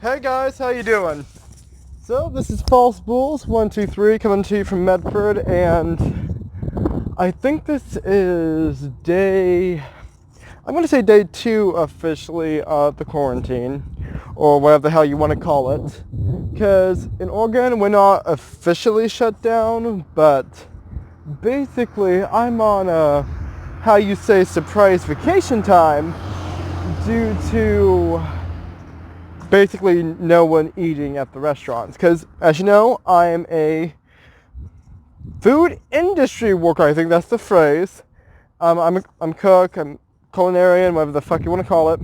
Hey guys, how you doing? So this is False Bulls 123 coming to you from Medford, and I think this is I'm going to say day 2 officially of the quarantine, or whatever the hell you want to call it. Because in Oregon we're not officially shut down, but basically I'm on a, how you say, surprise vacation time due to basically no one eating at the restaurants. Because, as you know, I'm a food industry worker. I think that's the phrase. I'm a cook, I'm culinarian, whatever the fuck you want to call it.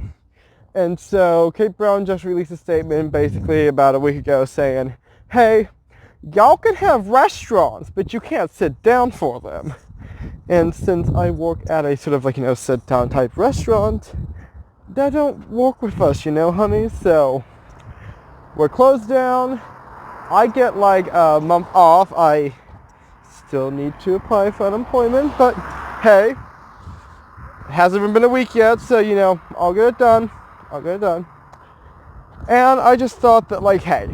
And so Kate Brown just released a statement basically about a week ago saying, hey, y'all can have restaurants, but you can't sit down for them. And since I work at a sort of sit down type restaurant, that don't work with us, honey. So we're closed down. I get like a month off. I still need to apply for unemployment, but hey, it hasn't even been a week yet, so I'll get it done. And I just thought that, like, hey,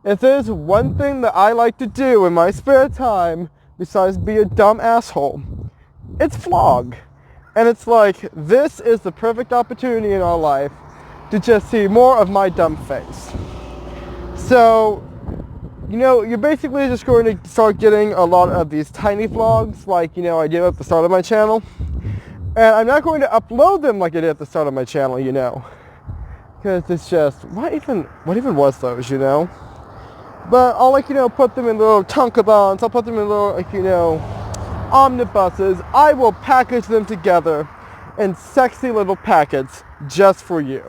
if there's one thing that I like to do in my spare time besides be a dumb asshole, it's vlog. And it's like, this is the perfect opportunity in our life to just see more of my dumb face. So, you're basically just going to start getting a lot of these tiny vlogs like, I did at the start of my channel. And I'm not going to upload them like I did at the start of my channel, because it's just, what even was those, But I'll, put them in little Tonkathons, I'll put them in little, omnibuses. I will package them together in sexy little packets just for you.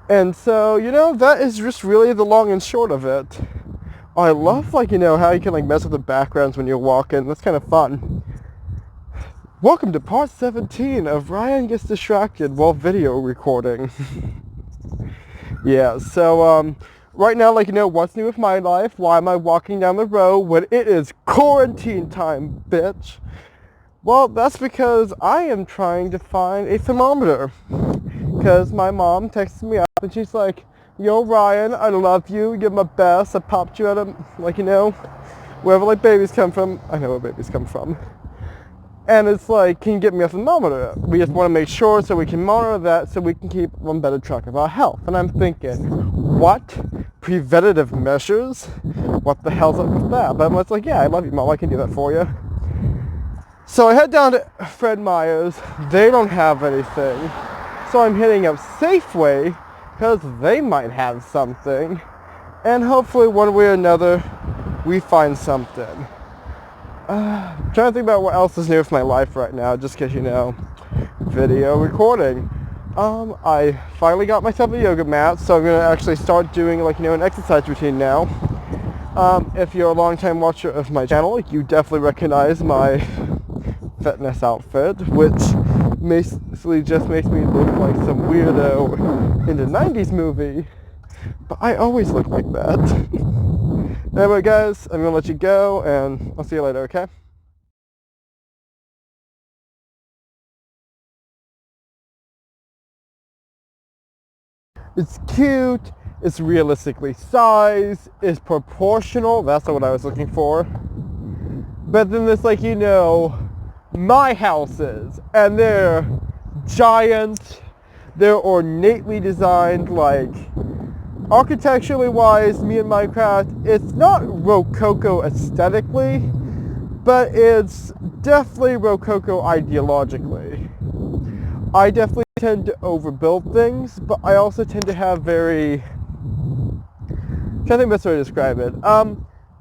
And so, that is just really the long and short of it. I love, how you can, mess with the backgrounds when you're walking. That's kind of fun. Welcome to part 17 of Ryan Gets Distracted While Video Recording. Yeah, so, right now, what's new with my life? Why am I walking down the road when it is quarantine time, bitch? Well, that's because I am trying to find a thermometer. Because my mom texted me up and she's like, yo, Ryan, I love you. You're my best. I popped you out of, wherever, babies come from. I know where babies come from. And it's like, can you get me a thermometer? We just want to make sure so we can monitor that so we can keep one better track of our health. And I'm thinking, what? Preventative measures? What the hell's up with that? But I'm like, yeah, I love you, Mom. I can do that for you. So I head down to Fred Meyer's. They don't have anything. So I'm hitting up Safeway because they might have something. And hopefully one way or another, we find something. I'm trying to think about what else is new with my life right now, just because, video recording. I finally got myself a yoga mat, so I'm going to actually start doing, an exercise routine now. If you're a long-time watcher of my channel, you definitely recognize my fitness outfit, which basically just makes me look like some weirdo in the 90s movie. But I always look like that. Anyway, guys, I'm going to let you go, and I'll see you later, okay? It's cute, it's realistically sized, it's proportional, that's not what I was looking for. But then there's my houses, and they're giant, they're ornately designed, architecturally wise, me and Minecraft, it's not Rococo aesthetically, but it's definitely Rococo ideologically. I definitely tend to overbuild things, but I also tend to have I think that's how to describe it.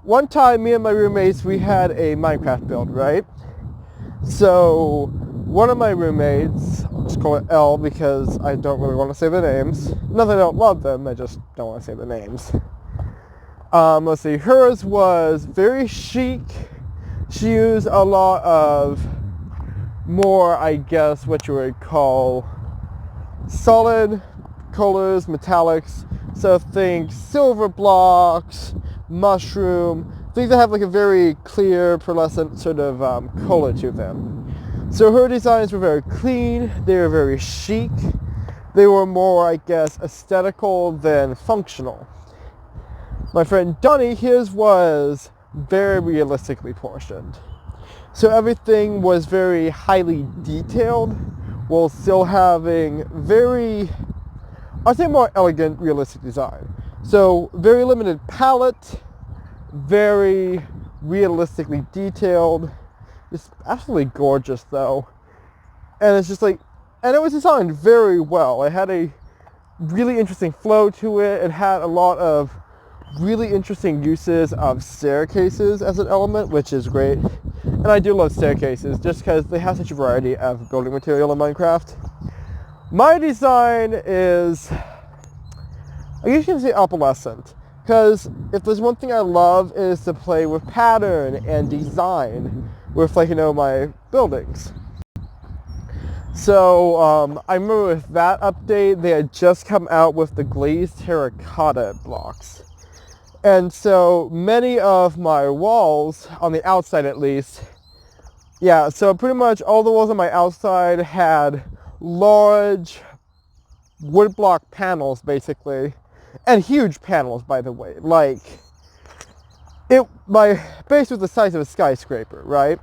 One time, me and my roommates, we had a Minecraft build, right? So, one of my roommates, I'll just call it L because I don't really want to say the names. Not that I don't love them, I just don't want to say the names. Let's see, hers was very chic. She used a lot of more, I guess, what you would call solid colors, metallics. So think silver blocks, mushroom, things that have a very clear, pearlescent sort of color to them. So her designs were very clean, they were very chic, they were more, I guess, aesthetical than functional. My friend Donnie, his was very realistically portioned. So everything was very highly detailed while still having very, I'd say, more elegant, realistic design. So very limited palette, very realistically detailed. It's absolutely gorgeous though. And it's just like, and it was designed very well. It had a really interesting flow to it. It had a lot of really interesting uses of staircases as an element, which is great. And I do love staircases just because they have such a variety of building material in Minecraft. My design is, I guess you can say, opalescent. Because if there's one thing I love is to play with pattern and design with, like, my buildings. So I remember with that update, they had just come out with the glazed terracotta blocks. And so many of my walls, on the outside at least, yeah, so pretty much all the walls on my outside had large woodblock panels, basically, and huge panels, by the way. Like, my base was the size of a skyscraper, right?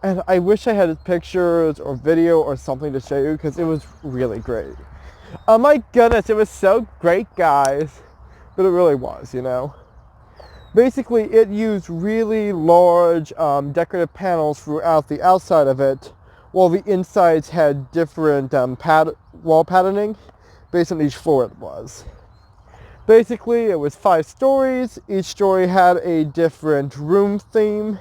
And I wish I had pictures or video or something to show you because it was really great. Oh my goodness, it was so great, guys. But it really was, Basically, it used really large decorative panels throughout the outside of it, while the insides had different wall patterning based on each floor it was. Basically, it was 5 stories. Each story had a different room theme,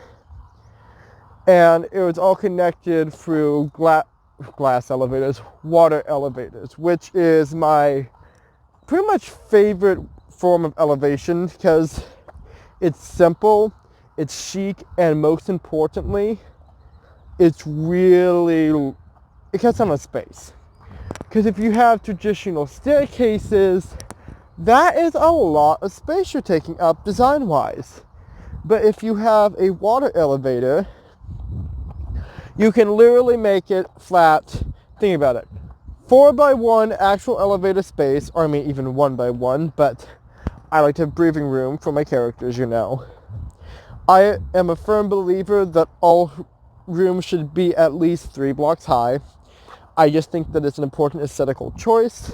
and it was all connected through glass elevators, water elevators, which is my pretty much favorite form of elevation because it's simple, it's chic, and most importantly, it cuts down on space. Because if you have traditional staircases, that is a lot of space you're taking up design-wise. But if you have a water elevator, you can literally make it flat. Think about it. 4x1 actual elevator space, or I mean even 1x1, but I like to have breathing room for my characters, I am a firm believer that all rooms should be at least 3 blocks high. I just think that it's an important aesthetical choice.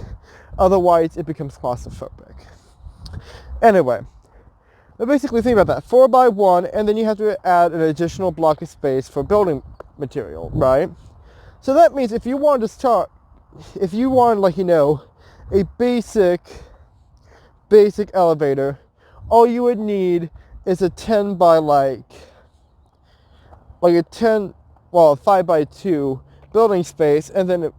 Otherwise, it becomes claustrophobic. Anyway, but basically think about that. 4x1, and then you have to add an additional block of space for building material, right? So that means if you want, a basic elevator, all you would need is a 10 by a 5x2 building space, and then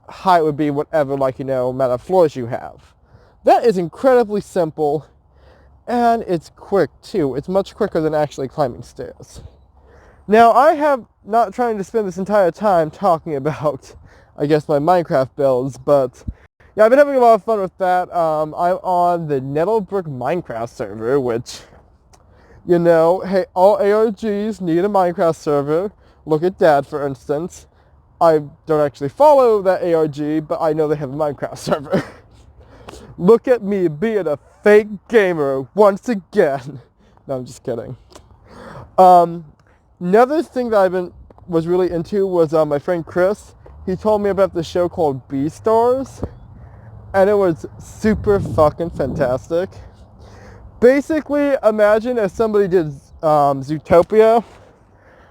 height would be whatever, amount of floors you have. That is incredibly simple, and it's quick too. It's much quicker than actually climbing stairs. Now, I have not trying to spend this entire time talking about, I guess, my Minecraft builds, but yeah, I've been having a lot of fun with that. I'm on the Nettlebrick Minecraft server, which, hey, all ARGs need a Minecraft server. Look at Dad, for instance. I don't actually follow that ARG, but I know they have a Minecraft server. Look at me being a fake gamer once again. No, I'm just kidding. Another thing that was really into was my friend Chris. He told me about the show called Beastars, and it was super fucking fantastic. Basically, imagine if somebody did Zootopia,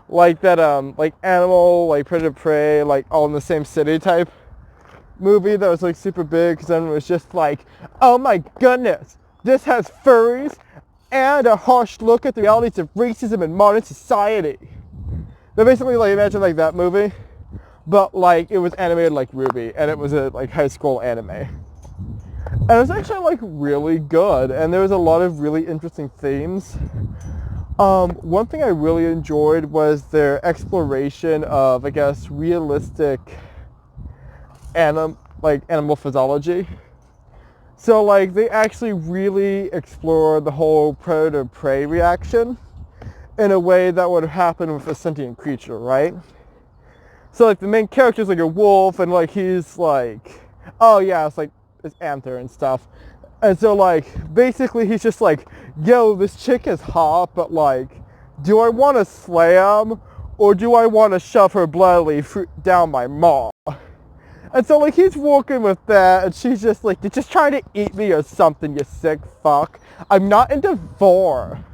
like that, like Animal, like Predator Prey, like all in the same city type movie that was like super big, because then it was just like, oh my goodness, this has furries and a harsh look at the realities of racism in modern society. But basically, like, imagine like that movie, but like it was animated like Ruby, and it was a like high school anime. And it was actually like really good, and there was a lot of really interesting themes. One thing I really enjoyed was their exploration of, I guess, realistic animal physiology. So like they actually really explore the whole predator-prey reaction in a way that would happen with a sentient creature, right? So like the main character is like a wolf, and like he's like Oh yeah, it's Anther and stuff. And so like basically he's just like, yo, this chick is hot, but like, do I want to slam or do I want to shove her bloodily down my maw? And so like he's working with that, and she's just like, you're just trying to eat me or something, you sick fuck. I'm not into vor.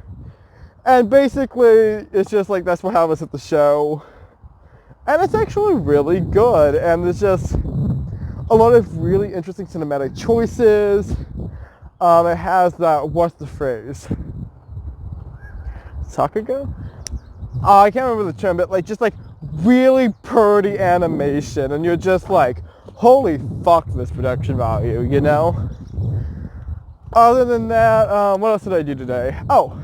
And basically it's just like that's what happens at the show. And it's actually really good, and there's just a lot of really interesting cinematic choices. It has that, what's the phrase? Sakuga? I can't remember the term, but like just like really pretty animation, and you're just like, holy fuck, this production value, you know? Other than that, what else did I do today? Oh,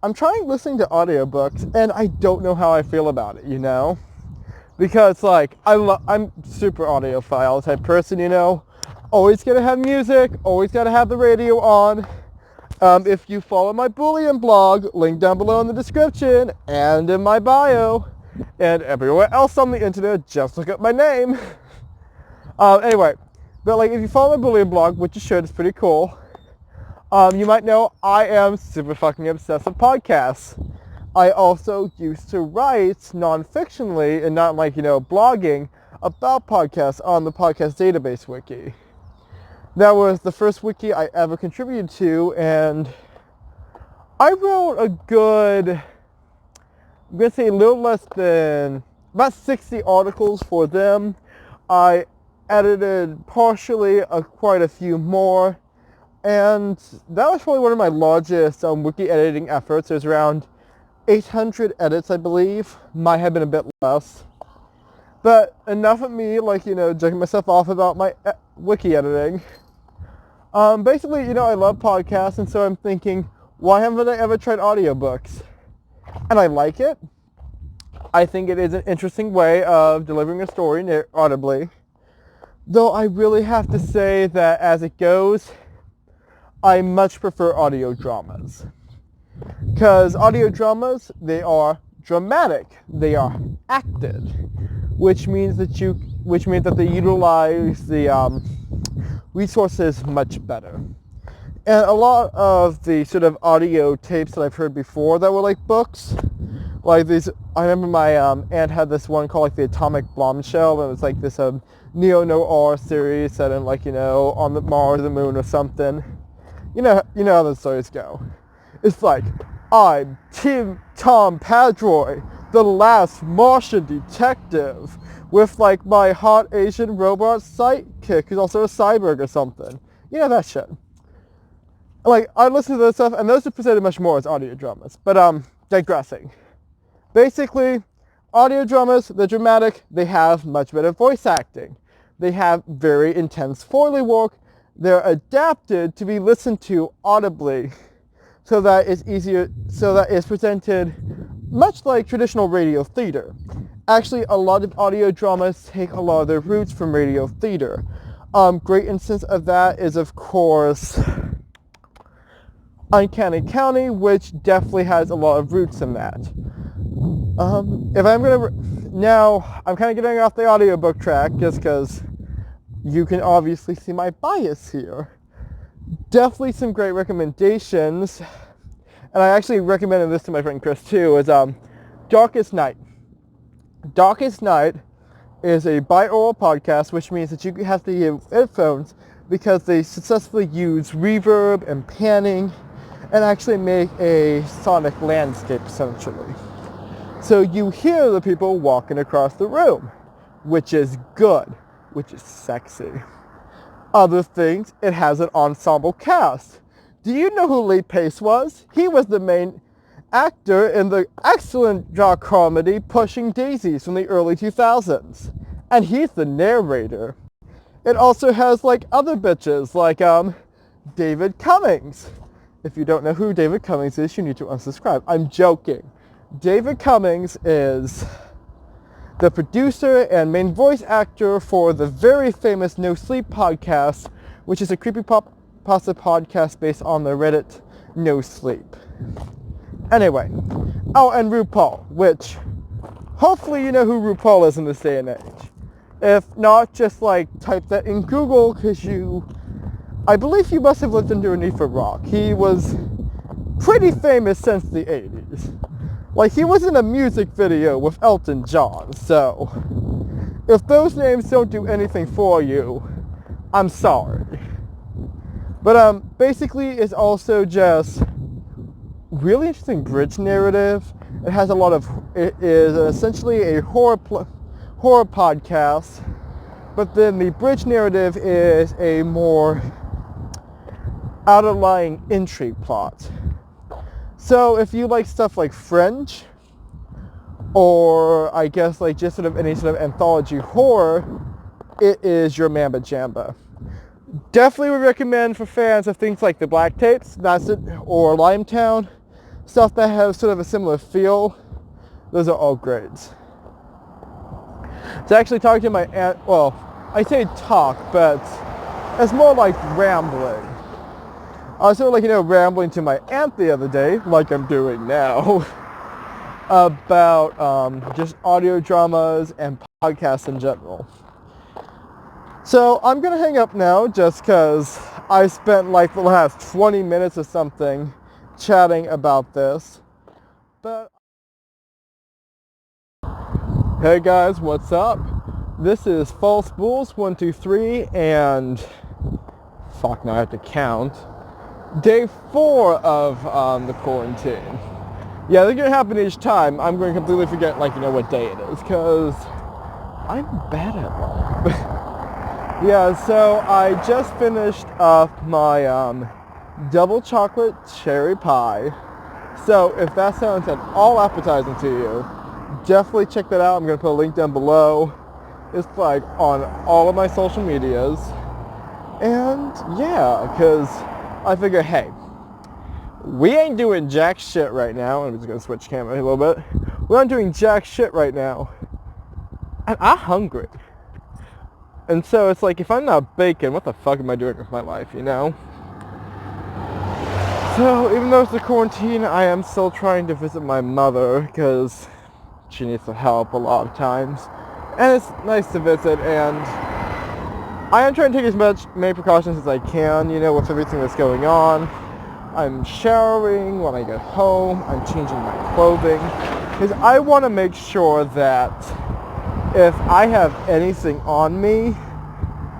I'm trying listening to audiobooks, and I don't know how I feel about it, you know? Because like, I'm super audiophile type person, you know? Always gotta have music, always gotta have the radio on. If you follow my Boolean blog, link down below in the description and in my bio, and everywhere else on the internet, just look up my name. Anyway, but like if you follow my Boolean blog, which you should, it's pretty cool, you might know I am super fucking obsessed with podcasts. I also used to write non-fictionally and not like, you know, blogging about podcasts on the podcast database wiki. That was the first wiki I ever contributed to, and I wrote a good, I'm going to say a little less than, about 60 articles for them. I edited partially quite a few more, and that was probably one of my largest wiki editing efforts. There's around 800 edits, I believe. Might have been a bit less. But enough of me, like, you know, jerking myself off about my wiki editing. Basically, you know, I love podcasts, and so I'm thinking, why haven't I ever tried audiobooks? And I like it. I think it is an interesting way of delivering a story audibly. Though I really have to say that as it goes, I much prefer audio dramas. Because audio dramas, they are dramatic. They are acted, which means that they utilize the resources much better. And a lot of the sort of audio tapes that I've heard before that were like books, like these, I remember my aunt had this one called like the Atomic Bombshell, and it was like this neo-noir series set in like, you know, on the Mars or the moon or something. You know how the stories go. It's like, I'm Tom Padroy, the last Martian detective, with like my hot Asian robot sidekick who's also a cyborg or something. You know that shit. Like, I listen to this stuff, and those are presented much more as audio dramas. But digressing. Basically, audio dramas, they're dramatic, they have much better voice acting. They have very intense Foley work. They're adapted to be listened to audibly, so that it's presented much like traditional radio theater. Actually, a lot of audio dramas take a lot of their roots from radio theater. Great instance of that is, of course, Uncanny County, which definitely has a lot of roots in that. Now, I'm kind of getting off the audiobook track just because you can obviously see my bias here. Definitely some great recommendations, and I actually recommended this to my friend Chris too, is Darkest Night. Darkest Night is a binaural podcast, which means that you have to use headphones because they successfully use reverb and panning and actually make a sonic landscape essentially. So you hear the people walking across the room, which is good, which is sexy. Other things, it has an ensemble cast. Do you know who Lee Pace was? He was the main actor in the excellent dark comedy Pushing Daisies from the early 2000s. And he's the narrator. It also has like other bitches like David Cummings. If you don't know who David Cummings is, you need to unsubscribe. I'm joking. David Cummings is the producer and main voice actor for the very famous No Sleep podcast, which is a creepypasta podcast based on the Reddit No Sleep. Anyway, oh, and RuPaul, which hopefully you know who RuPaul is in this day and age. If not, just like type that in Google, because I believe you must have lived underneath a rock. He was pretty famous since the 80s. Like, he was in a music video with Elton John, so if those names don't do anything for you, I'm sorry. But basically it's also just really interesting bridge narrative. It is essentially a horror podcast, but then the bridge narrative is a more underlying intrigue plot. So if you like stuff like Fringe, or I guess like just sort of any sort of anthology horror, it is your Mamba Jamba. Definitely would recommend for fans of things like the Black Tapes, or Limetown, stuff that has sort of a similar feel. Those are all great. So actually talking to my aunt, well, I say talk, but it's more like rambling. I was sort of rambling to my aunt the other day, like I'm doing now, about just audio dramas and podcasts in general. So I'm going to hang up now just because I spent like the last 20 minutes or something chatting about this. But hey guys, what's up? This is False Bulls 123 and fuck, now I have to count. Day 4 of the quarantine. Yeah, they're going to happen each time. I'm going to completely forget what day it is because I'm bad at them. Yeah, so I just finished up my double chocolate cherry pie. So if that sounds at all appetizing to you, definitely check that out. I'm going to put a link down below. It's like on all of my social medias. And yeah, because I figure, hey, we ain't doing jack shit right now. I'm just going to switch camera a little bit. We aren't doing jack shit right now. And I'm hungry. And so it's like, if I'm not baking, what the fuck am I doing with my life, you know? So even though it's the quarantine, I am still trying to visit my mother because she needs some help a lot of times. And it's nice to visit, and I am trying to take many precautions as I can, with everything that's going on. I'm showering when I get home. I'm changing my clothing because I want to make sure that if I have anything on me,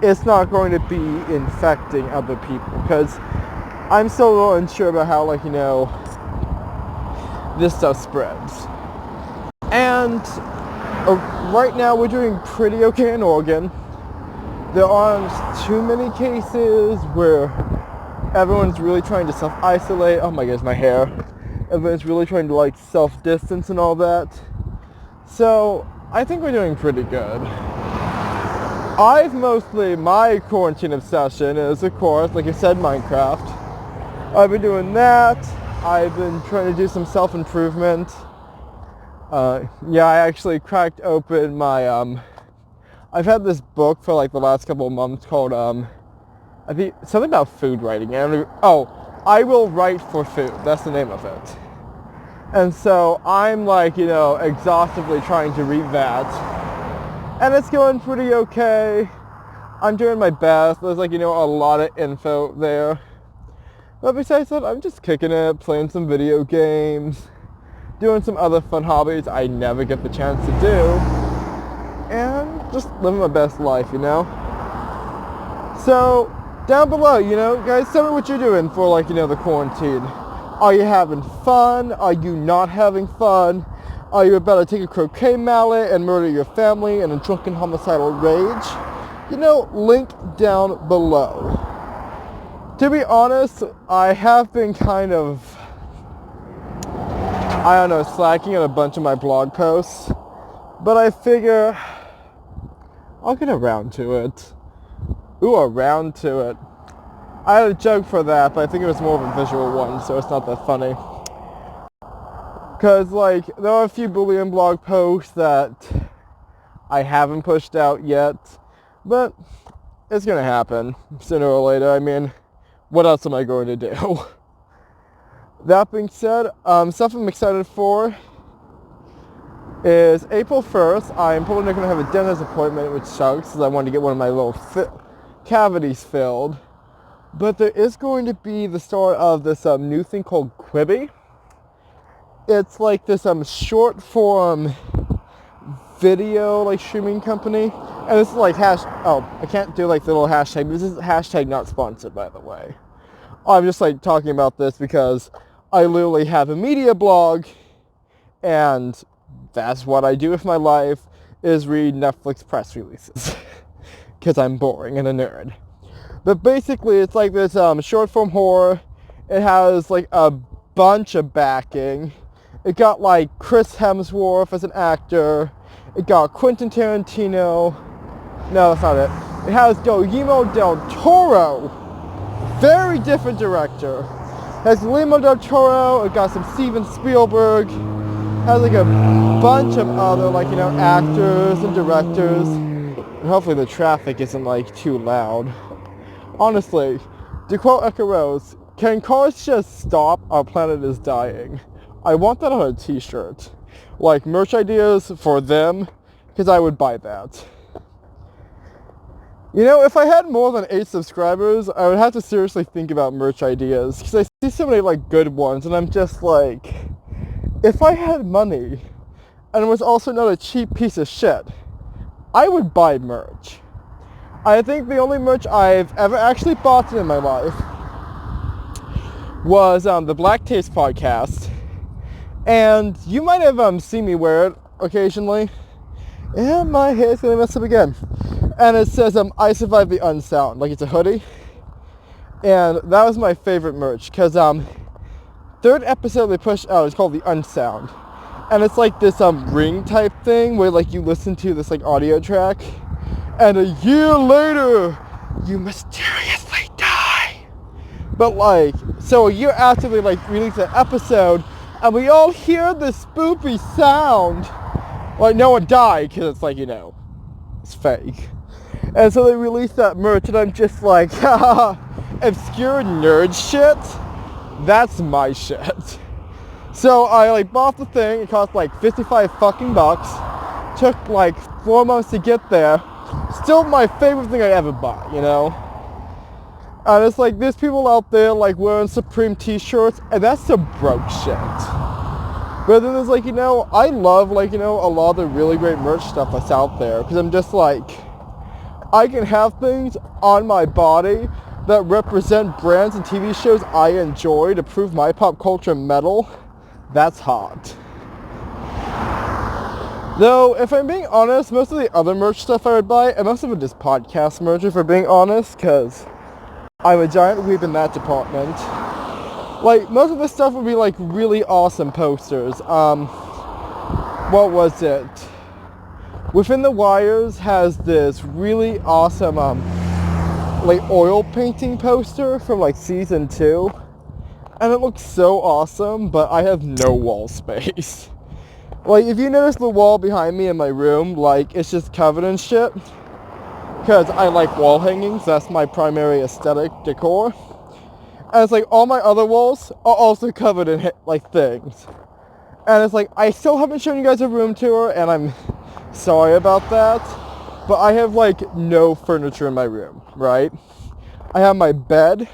it's not going to be infecting other people, because I'm still a little unsure about how, this stuff spreads. And right now we're doing pretty okay in Oregon. There aren't too many cases where everyone's really trying to self-isolate. Oh my goodness, my hair. Everyone's really trying to self-distance and all that. So I think we're doing pretty good. My quarantine obsession is, of course, like I said, Minecraft. I've been doing that. I've been trying to do some self-improvement. Yeah, I actually cracked open my, I've had this book for the last couple of months called, I think something about food writing. I Will Write for Food. That's the name of it. And so I'm exhaustively trying to read that. And it's going pretty okay. I'm doing my best. There's a lot of info there. But besides that, I'm just kicking it, playing some video games, doing some other fun hobbies I never get the chance to do, and just living my best life, So down below, guys, tell me what you're doing for the quarantine. Are you having fun? Are you not having fun? Are you about to take a croquet mallet and murder your family in a drunken homicidal rage? Link down below. To be honest, I have been kind of, slacking on a bunch of my blog posts, but I figure I'll get around to it. Around to it. I had a joke for that, but I think it was more of a visual one, so it's not that funny. Because, there are a few Boolean blog posts that I haven't pushed out yet, but it's going to happen sooner or later. I mean, what else am I going to do? That being said, stuff I'm excited for is April 1st. I'm probably not going to have a dentist appointment, which sucks because I wanted to get one of my little cavities filled. But there is going to be the start of this new thing called Quibi. It's like this short form video like streaming company. And this is like I can't do like the little hashtag. This is hashtag not sponsored, by the way. I'm just like talking about this because I literally have a media blog, and that's what I do with my life, is read Netflix press releases because I'm boring and a nerd. But basically it's like this short form horror. It has like a bunch of backing. It got like Chris Hemsworth as an actor. It got Quentin Tarantino. No, that's not it. It has Guillermo del Toro. Very different director. It has Guillermo del Toro. It got some Steven Spielberg. It has like a bunch of other actors and directors. And hopefully the traffic isn't like too loud. Honestly, to quote Echo Rose, can cars just stop? Our planet is dying. I want that on a t-shirt. Like merch ideas for them, because I would buy that. You know, if I had more than 8 subscribers, I would have to seriously think about merch ideas, because I see so many like good ones, and I'm just like, if I had money, and was also not a cheap piece of shit, I would buy merch. I think the only merch I've ever actually bought in my life was the Black Taste podcast. And you might have seen me wear it occasionally. And my hair's gonna mess up again. And it says I survived the unsound. Like it's a hoodie. And that was my favorite merch. Because third episode they pushed out is called the Unsound. And it's like this ring type thing where like you listen to this like audio track. And a year later, you mysteriously die. But like, so a year after they like released the episode, and we all hear this spoopy sound. Like no one died, because it's like, it's fake. And so they released that merch, and I'm just like, haha, obscure nerd shit? That's my shit. So I like bought the thing, it cost like 55 fucking bucks. Took like 4 months to get there. Still my favorite thing I ever bought, And it's like, there's people out there like wearing Supreme t-shirts, and that's some broke shit. But then there's like, I love like, a lot of the really great merch stuff that's out there. Because I'm just like, I can have things on my body that represent brands and TV shows I enjoy to prove my pop culture mettle. That's hot. Though, if I'm being honest, most of the other merch stuff I would buy, and most of it is podcast merch if we're being honest, because I'm a giant weeb in that department. Like, most of this stuff would be like really awesome posters. What was it? Within the Wires has this really awesome like oil painting poster from like season 2. And it looks so awesome, but I have no wall space. Like, if you notice the wall behind me in my room, like, it's just covered in shit. Because I like wall hangings. That's my primary aesthetic decor. And it's like, all my other walls are also covered in, like, things. And it's like, I still haven't shown you guys a room tour, and I'm sorry about that. But I have, like, no furniture in my room, right? I have my bed.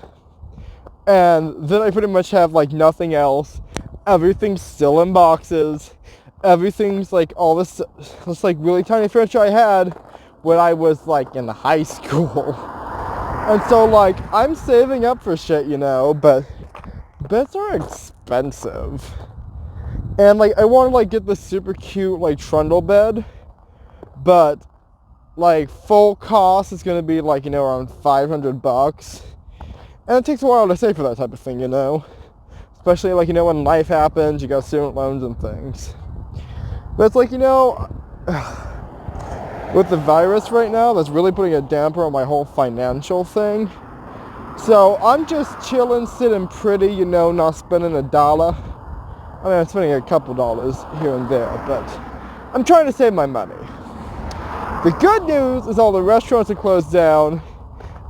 And then I pretty much have, like, nothing else. Everything's still in boxes. Everything's like all this like really tiny furniture I had when I was like in high school. And so like I'm saving up for shit, but beds are expensive. And like I want to like get this super cute like trundle bed, but like full cost is gonna be like around $500. And it takes a while to save for that type of thing, especially like when life happens, you got student loans and things. But it's like, with the virus right now, that's really putting a damper on my whole financial thing. So I'm just chilling, sitting pretty, not spending a dollar. I mean, I'm spending a couple dollars here and there, but I'm trying to save my money. The good news is all the restaurants are closed down,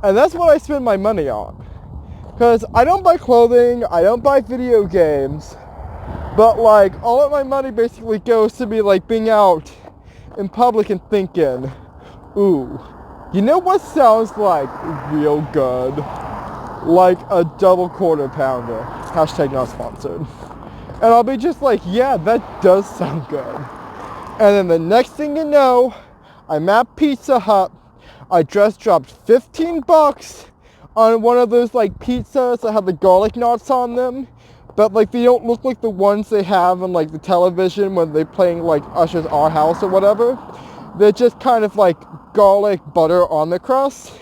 and that's what I spend my money on. Because I don't buy clothing, I don't buy video games, But like all of my money basically goes to me like being out in public and thinking, ooh, you know what sounds like real good? Like a double quarter pounder. Hashtag not sponsored. And I'll be just like, yeah, that does sound good. And then the next thing you know, I'm at Pizza Hut. I just dropped 15 bucks on one of those like pizzas that have the garlic knots on them. But like they don't look like the ones they have on like the television when they're playing like Usher's Our House or whatever. They're just kind of like garlic butter on the crust.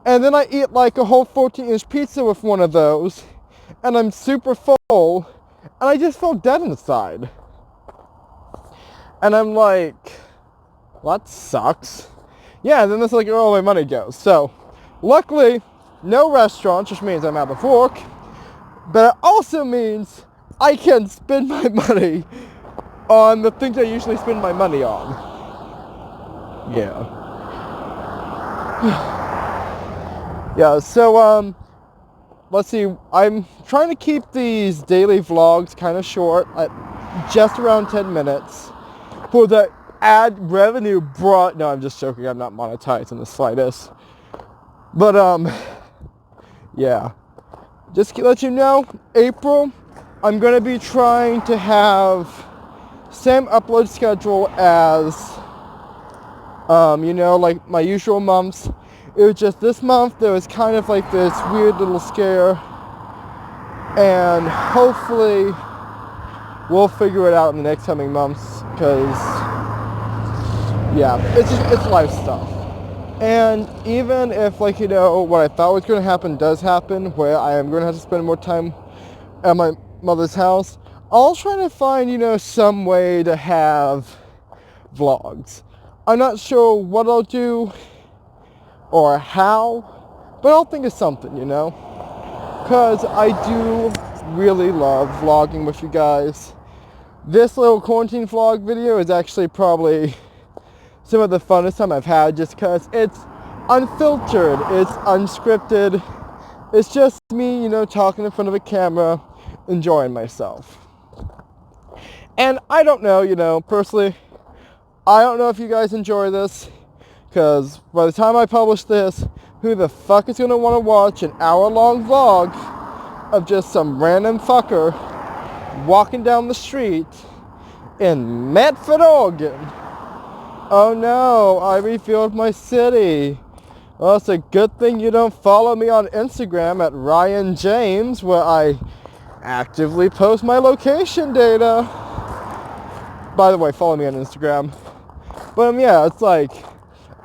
And then I eat like a whole 14-inch pizza with one of those. And I'm super full. And I just felt dead inside. And I'm like, well, that sucks. Yeah, and then that's like where all my money goes. So, luckily, no restaurants, which means I'm out of fork. But it also means I can spend my money on the things I usually spend my money on. Yeah. Yeah, so, let's see. I'm trying to keep these daily vlogs kind of short, at just around 10 minutes. For the ad revenue brought... No, I'm just joking. I'm not monetized in the slightest. But, yeah. Just to let you know, April, I'm going to be trying to have same upload schedule as, you know, like my usual months. It was just this month, there was kind of like this weird little scare. And hopefully, we'll figure it out in the next coming months. Because, yeah, it's life stuff. And even if, like, you know, what I thought was going to happen does happen, where I am going to have to spend more time at my mother's house, I'll try to find, you know, some way to have vlogs. I'm not sure what I'll do or how, but I'll think of something, you know? Because I do really love vlogging with you guys. This little quarantine vlog video is actually probably some of the funnest time I've had, just because it's unfiltered, it's unscripted, it's just me, you know, talking in front of a camera, enjoying myself. And I don't know, you know, personally, I don't know if you guys enjoy this, because by the time I publish this, who the fuck is going to want to watch an hour-long vlog of just some random fucker walking down the street in Medford, Oregon? Oh no, I revealed my city. Well, it's a good thing you don't follow me on Instagram at Ryan James, where I actively post my location data. By the way, follow me on Instagram. But yeah, it's like,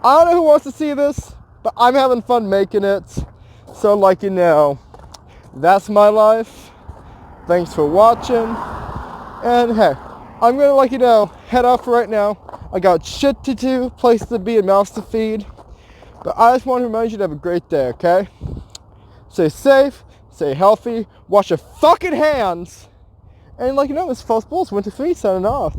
I don't know who wants to see this, but I'm having fun making it. So like, you know, that's my life. Thanks for watching. And hey, I'm gonna, like, you know, head off right now. I got shit to do, place to be, and mouths to feed. But I just want to remind you to have a great day, okay? Stay safe, stay healthy, wash your fucking hands. And like, you know, this False Bulls 1, 2, 3 signing off.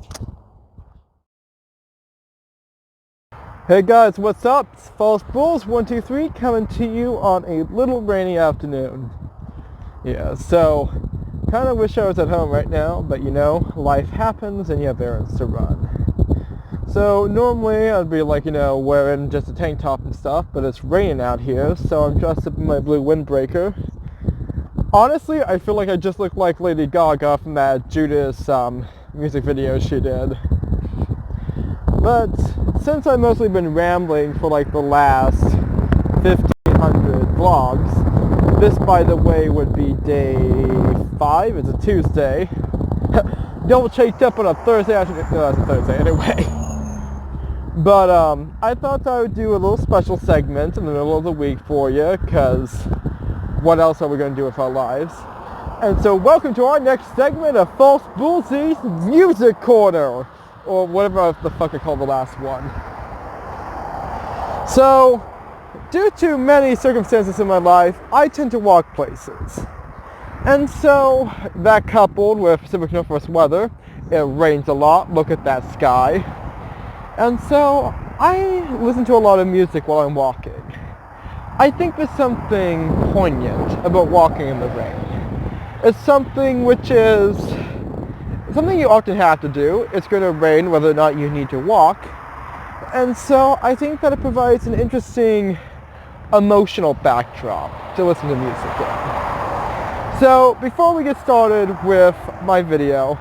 Hey guys, what's up? It's False Bulls 1, 2, 3 coming to you on a little rainy afternoon. Yeah, so kind of wish I was at home right now, but you know, life happens and you have errands to run. So normally I'd be, like, you know, wearing just a tank top and stuff, but it's raining out here, so I'm dressed up in my blue windbreaker. Honestly, I feel like I just look like Lady Gaga from that Judas music video she did. But since I've mostly been rambling for like the last 1,500 vlogs, this, by the way, would be day 5. It's a Tuesday. Double checked up on a Thursday afternoon. No, that's a Thursday anyway. But I thought I would do a little special segment in the middle of the week for you, because what else are we going to do with our lives? And so welcome to our next segment of False Bullsy's Music Corner, or whatever the fuck I called the last one. So, due to many circumstances in my life, I tend to walk places. And so, that coupled with Pacific Northwest weather, it rains a lot, look at that sky. And so, I listen to a lot of music while I'm walking. I think there's something poignant about walking in the rain. It's something which is something you often have to do. It's going to rain whether or not you need to walk. And so I think that it provides an interesting emotional backdrop to listen to music in. So before we get started with my video,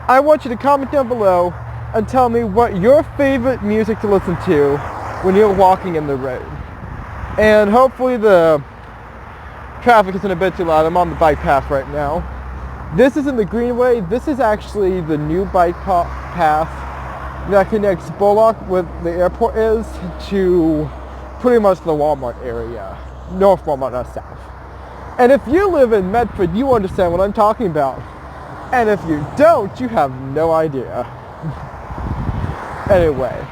I want you to comment down below and tell me what your favorite music to listen to when you're walking in the rain. And hopefully the traffic isn't a bit too loud. I'm on the bike path right now. This isn't the Greenway. This is actually the new bike path that connects Bullock, where the airport is, to pretty much the Walmart area. North Walmart, not south. And if you live in Medford, you understand what I'm talking about. And if you don't, you have no idea. Anyway,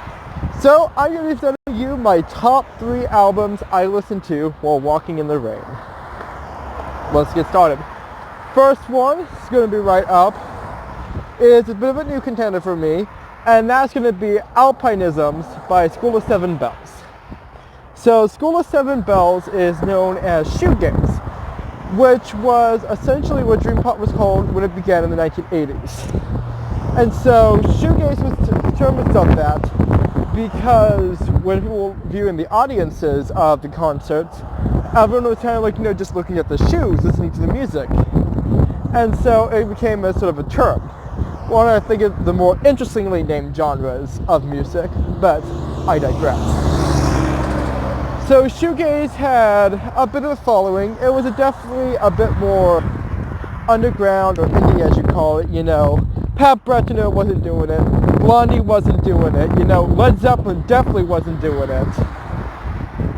so I'm going to be telling you my top 3 albums I listen to while walking in the rain. Let's get started. First one is going to be right up. It's a bit of a new contender for me, and that's going to be Alpinisms by School of Seven Bells. So School of Seven Bells is known as shoegaze, which was essentially what dream pop was called when it began in the 1980s. And so shoegaze the term was dubbed that because when people were viewing the audiences of the concerts, everyone was kind of like, just looking at the shoes, listening to the music. And so it became a sort of a term. One I think of the more interestingly named genres of music, but I digress. So shoegaze had a bit of a following. It was definitely a bit more underground, or indie as you call it, Pat Benatar wasn't doing it, Blondie wasn't doing it, Led Zeppelin definitely wasn't doing it.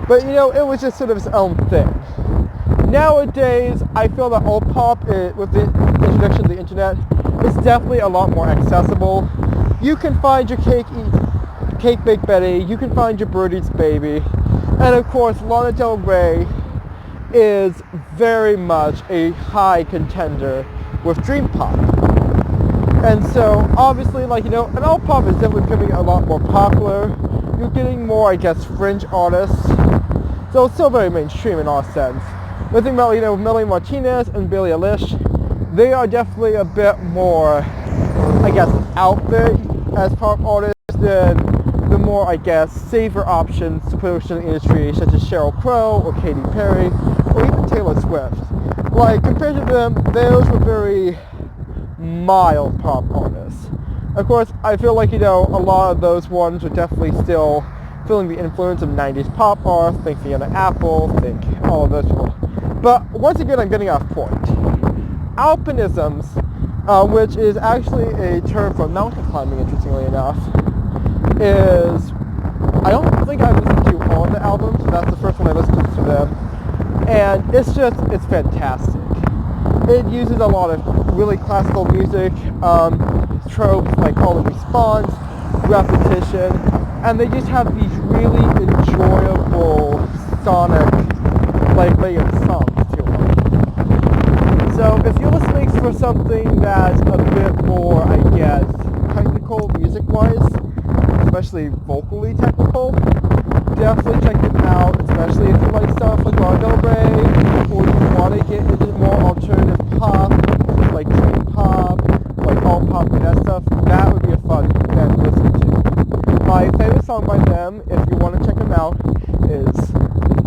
But it was just sort of its own thing. Nowadays, I feel that alt pop, with the introduction of the internet, is definitely a lot more accessible. You can find your Cake Bake Betty, you can find your Bird Eats Baby, and of course, Lana Del Rey is very much a high contender with dream pop. And so, obviously, and alt pop is definitely becoming a lot more popular. You're getting more, fringe artists. So it's still very mainstream in our sense. The thing about, Melanie Martinez and Billie Eilish, they are definitely a bit more, out there as pop artists than the more, safer options to push in the industry, such as Sheryl Crow or Katy Perry or even Taylor Swift. Compared to them, those were very mild pop artists. Of course, I feel like, a lot of those ones are definitely still feeling the influence of 90s pop art, think Fiona Apple, think all of those people. But once again, I'm getting off point. Alpinisms, which is actually a term for mountain climbing, interestingly enough, is, I don't think I've listened to all the albums, so that's the first one I listened to them, and it's fantastic. It uses a lot of really classical music, tropes like call and response, repetition, and they just have these really enjoyable sonic, layered songs to them. So if you're listening for something that's a bit more, technical music-wise, especially vocally technical, definitely check them out, especially if you like stuff like Lana Del Rey, or you want to get into more alternative pop, like dream pop, like alt pop and that stuff. That would be a fun band to listen to. My favorite song by them, if you want to check them out, is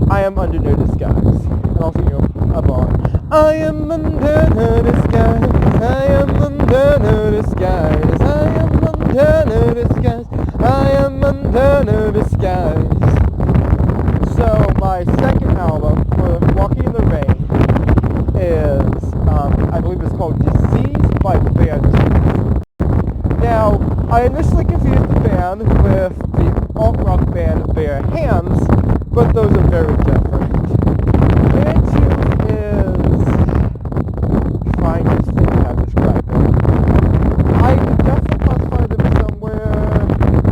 I Am Under No Disguise. And I'll sing you a bar. I am under no disguise, I am under no disguise, I am under no disguise, I am under no disguise. So my second album for Walking in the Rain is, I believe it's called Disease by Bear Disease. Now, I initially confused the band with the alt-rock band Bare Hands, but those are very different. Bear Tooth is, trying to think how to describe it. I would definitely classify them somewhere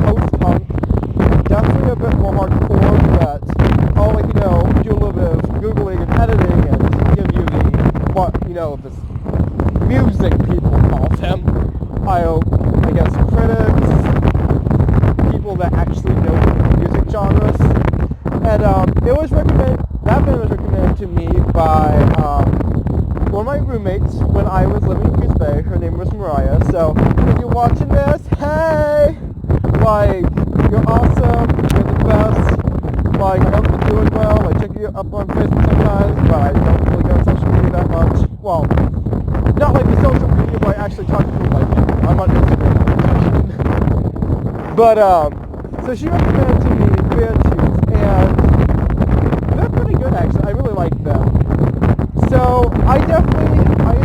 post-punk, definitely a bit more hardcore, but I'll do a little bit of Googling and editing and give you the music people call them. I guess critics, people that actually know music genres. And that band was recommended to me by one of my roommates when I was living in Goose Bay. Her name was Mariah. So if you're watching this, hey, like, you're awesome. You're the best. Like, I hope you're doing well. I check you up on Facebook sometimes, but I don't really go on social media that much. Well, not like the social media where I actually talk to people like you. I'm on Instagram. But so she recommended to me Beartooth, and they're pretty good actually. I really like them. So I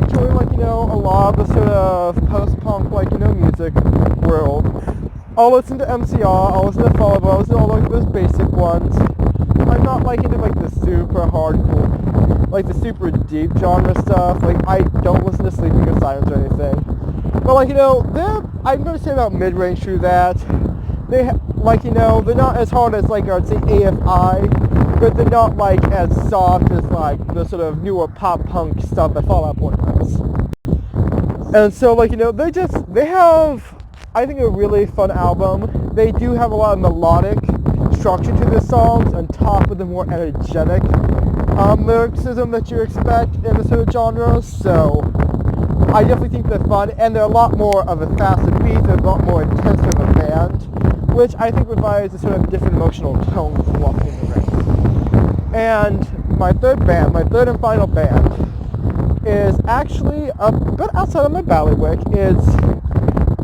enjoy, like, you know, a lot of the sort of post-punk, like, you know, music world. I'll listen to MCR, I'll listen to Fall Out Boy, I'll listen to all like those basic ones. I'm not like into like the super hardcore, like the super deep genre stuff. Like, I don't listen to Sleeping in Silence or anything. But, like, you know, I'm going to say about mid-range through that. Like, you know, they're not as hard as, like, I'd say AFI, but they're not, like, as soft as, like, the sort of newer pop-punk stuff that Fall Out Boy does. And so, like, you know, they have, I think, a really fun album. They do have a lot of melodic structure to their songs on top of the more energetic lyricism that you expect in the sort of genre. So I definitely think they're fun, and they're a lot more of a faster beat, they're a lot more intense of a band, which I think provides a sort of different emotional tone for walking in the rain. And my third and final band, is actually a bit outside of my bailiwick. It's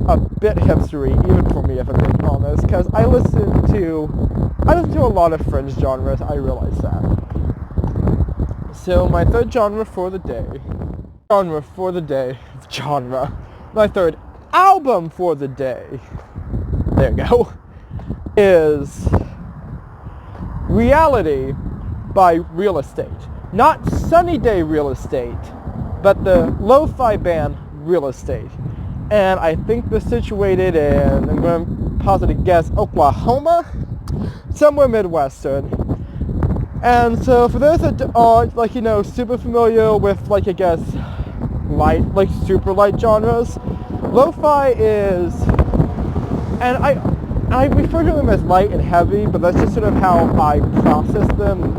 a bit hipstery, even for me, if I'm being honest, because I listen to a lot of fringe genres. I realize that. So my third genre for the day, my third album for the day, there you go, is Reality by Real Estate. Not Sunny Day Real Estate, but the lo-fi band Real Estate. And I think they're situated in, I'm going to posit a guess, Oklahoma? Somewhere Midwestern. And so for those that aren't, like, you know, super familiar with, like, I guess, light, like, super light genres, lo-fi is, and I refer to them as light and heavy, but that's just sort of how I process them,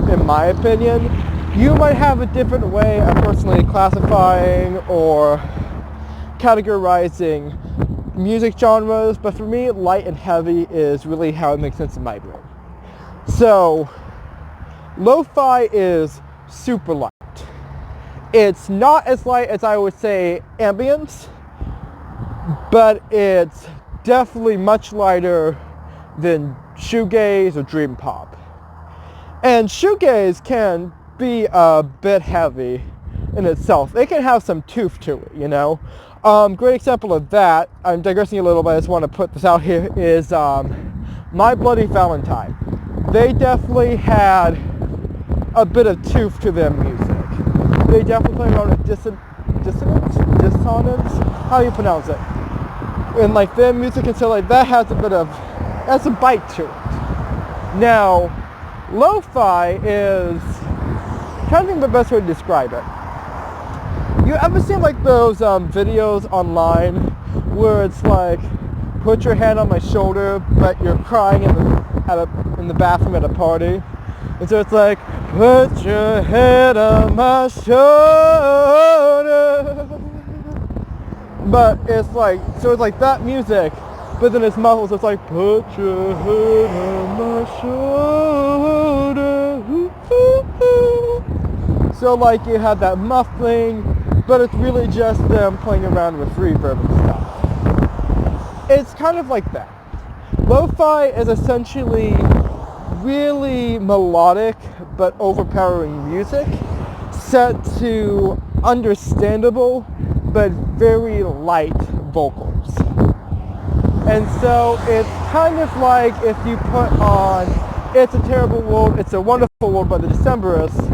in my opinion. You might have a different way of personally classifying or categorizing music genres, but for me, light and heavy is really how it makes sense in my brain. So, lo-fi is super light. It's not as light as I would say ambience, but it's definitely much lighter than shoegaze or dream pop. And shoegaze can be a bit heavy in itself. It can have some tooth to it, you know. Great example of that, I'm digressing a little bit, I just want to put this out here, is My Bloody Valentine. They definitely had a bit of tooth to their music. They definitely play around with dissonance, how do you pronounce it? And like their music and stuff like that has a bite to it. Now, lo-fi is, I'm trying to think of the best way to describe it. You ever seen like those videos online where it's like, put your hand on my shoulder, but you're crying in the bathroom at a party? And so it's like, put your head on my shoulder. But it's like, so it's like that music, but then it's muffled, so it's like, put your head on my shoulder. So like you have that muffling, but it's really just them playing around with reverb and stuff. It's kind of like that. Lo-fi is essentially really melodic but overpowering music set to understandable but very light vocals. And so it's kind of like if you put on It's a Terrible World, It's a Wonderful World by the Decemberists,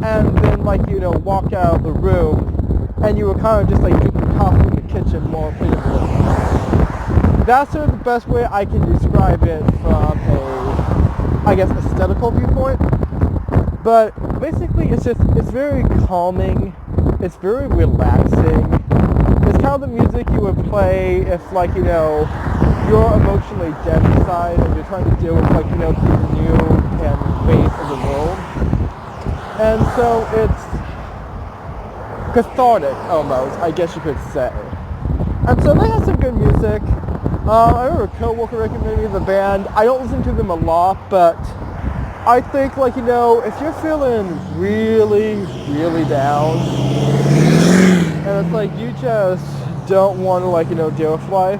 and then like, you know, walk out of the room and you were kind of just like drinking coffee in the kitchen more playfully. That's sort of the best way I can describe it from a, I guess, aesthetical viewpoint. But basically it's very calming, it's very relaxing. It's kind of the music you would play if, like, you know, you're emotionally dead inside and you're trying to deal with, like, you know, the new and weight of the world. And so it's cathartic almost, I guess you could say. And so they had some good music. I remember a coworker recommended me the band. I don't listen to them a lot, but I think, like, you know, if you're feeling really, really down, and it's like you just don't want to, like, you know, deal with life.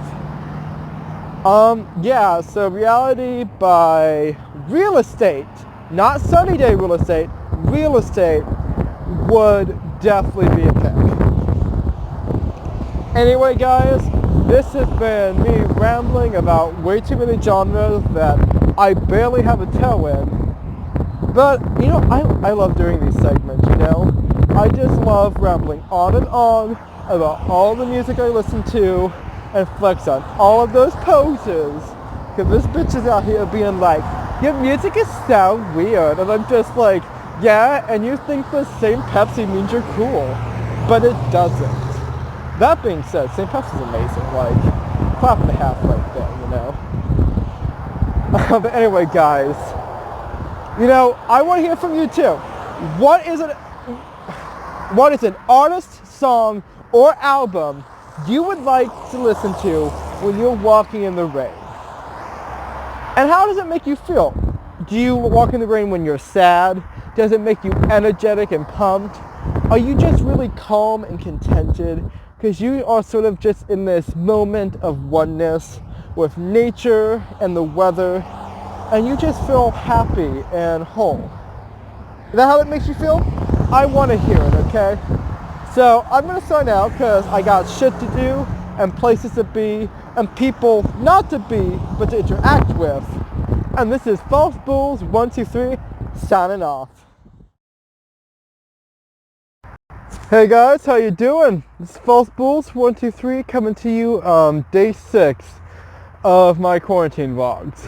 Yeah, so Reality by Real Estate, not Sunny Day Real Estate, Real Estate would definitely be a pick. Anyway, guys, this has been me rambling about way too many genres that I barely have a toe in. But, you know, I love doing these segments, you know? I just love rambling on and on about all the music I listen to and flex on all of those poses. Because this bitch is out here being like, your music is so weird. And I'm just like, yeah, and you think the same Pepsi means you're cool. But it doesn't. That being said, St. Pepsi's amazing. Like, clap and a half right there, you know? But anyway, guys, you know, I want to hear from you too. What is an artist, song, or album you would like to listen to when you're walking in the rain? And how does it make you feel? Do you walk in the rain when you're sad? Does it make you energetic and pumped? Are you just really calm and contented because you are sort of just in this moment of oneness with nature and the weather, and you just feel happy and whole? Is that how it makes you feel? I want to hear it, okay? So I'm going to sign out because I got shit to do and places to be and people not to be but to interact with. And this is False Bulls 123 signing off. Hey guys, how you doing? This is False Bulls 123 coming to you day 6 of my quarantine vlogs.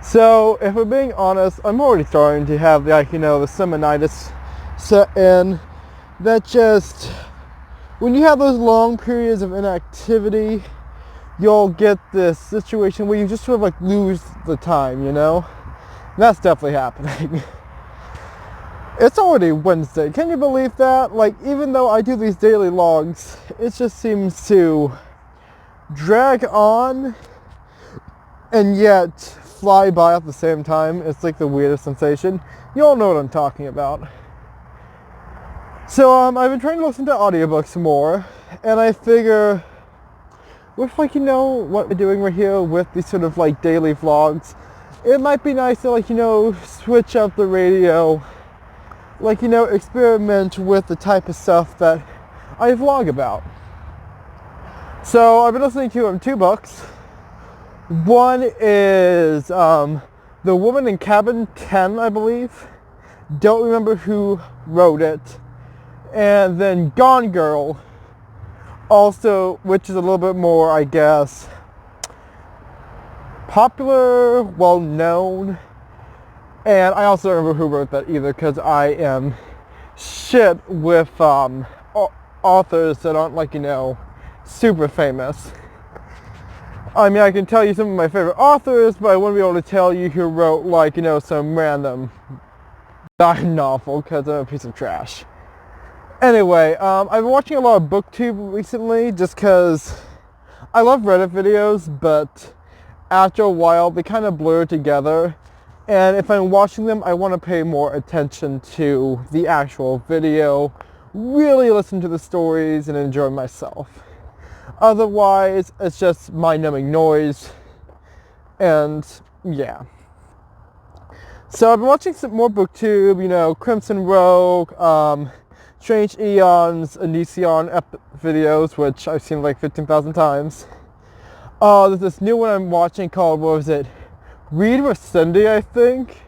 So if we're being honest, I'm already starting to have, like, you know, the seminitis set in. That just, when you have those long periods of inactivity, you'll get this situation where you just sort of like lose the time, you know? And that's definitely happening. It's already Wednesday. Can you believe that? Like, even though I do these daily logs, it just seems to drag on and yet fly by at the same time. It's like the weirdest sensation. You all know what I'm talking about. So I've been trying to listen to audiobooks more, and I figure with, like, you know, what we're doing right here with these sort of like daily vlogs, it might be nice to, like, you know, switch up the radio, like, you know, experiment with the type of stuff that I vlog about. So I've been listening to 2 books. One is The Woman in Cabin 10, I believe. Don't remember who wrote it. And then Gone Girl, also, which is a little bit more, I guess, popular, well known. And I also don't remember who wrote that either, because I am shit with authors that aren't, like, you know, super famous. I mean, I can tell you some of my favorite authors, but I wouldn't be able to tell you who wrote, like, you know, some random dime novel, because I'm a piece of trash. Anyway, I've been watching a lot of BookTube recently just because I love Reddit videos, but after a while they kind of blur together. And if I'm watching them, I want to pay more attention to the actual video, really listen to the stories and enjoy myself. Otherwise, it's just mind-numbing noise. And yeah. So I've been watching some more BookTube, you know, Crimson Rogue, Strange Eons, Onision videos, which I've seen like 15,000 times. There's this new one I'm watching called, what was it? Read with Cindy, I think.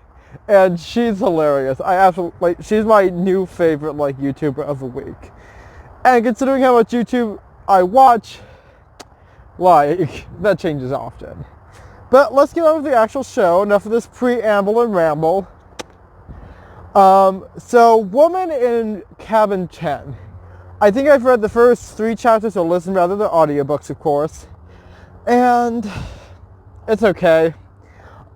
And she's hilarious. I absolutely, like, she's my new favorite, like, YouTuber of the week. And considering how much YouTube I watch, like, that changes often. But let's get on with the actual show. Enough of this preamble and ramble. So Woman in Cabin 10. I think I've read the first 3 chapters, or listened rather, the audiobooks, of course. And it's okay.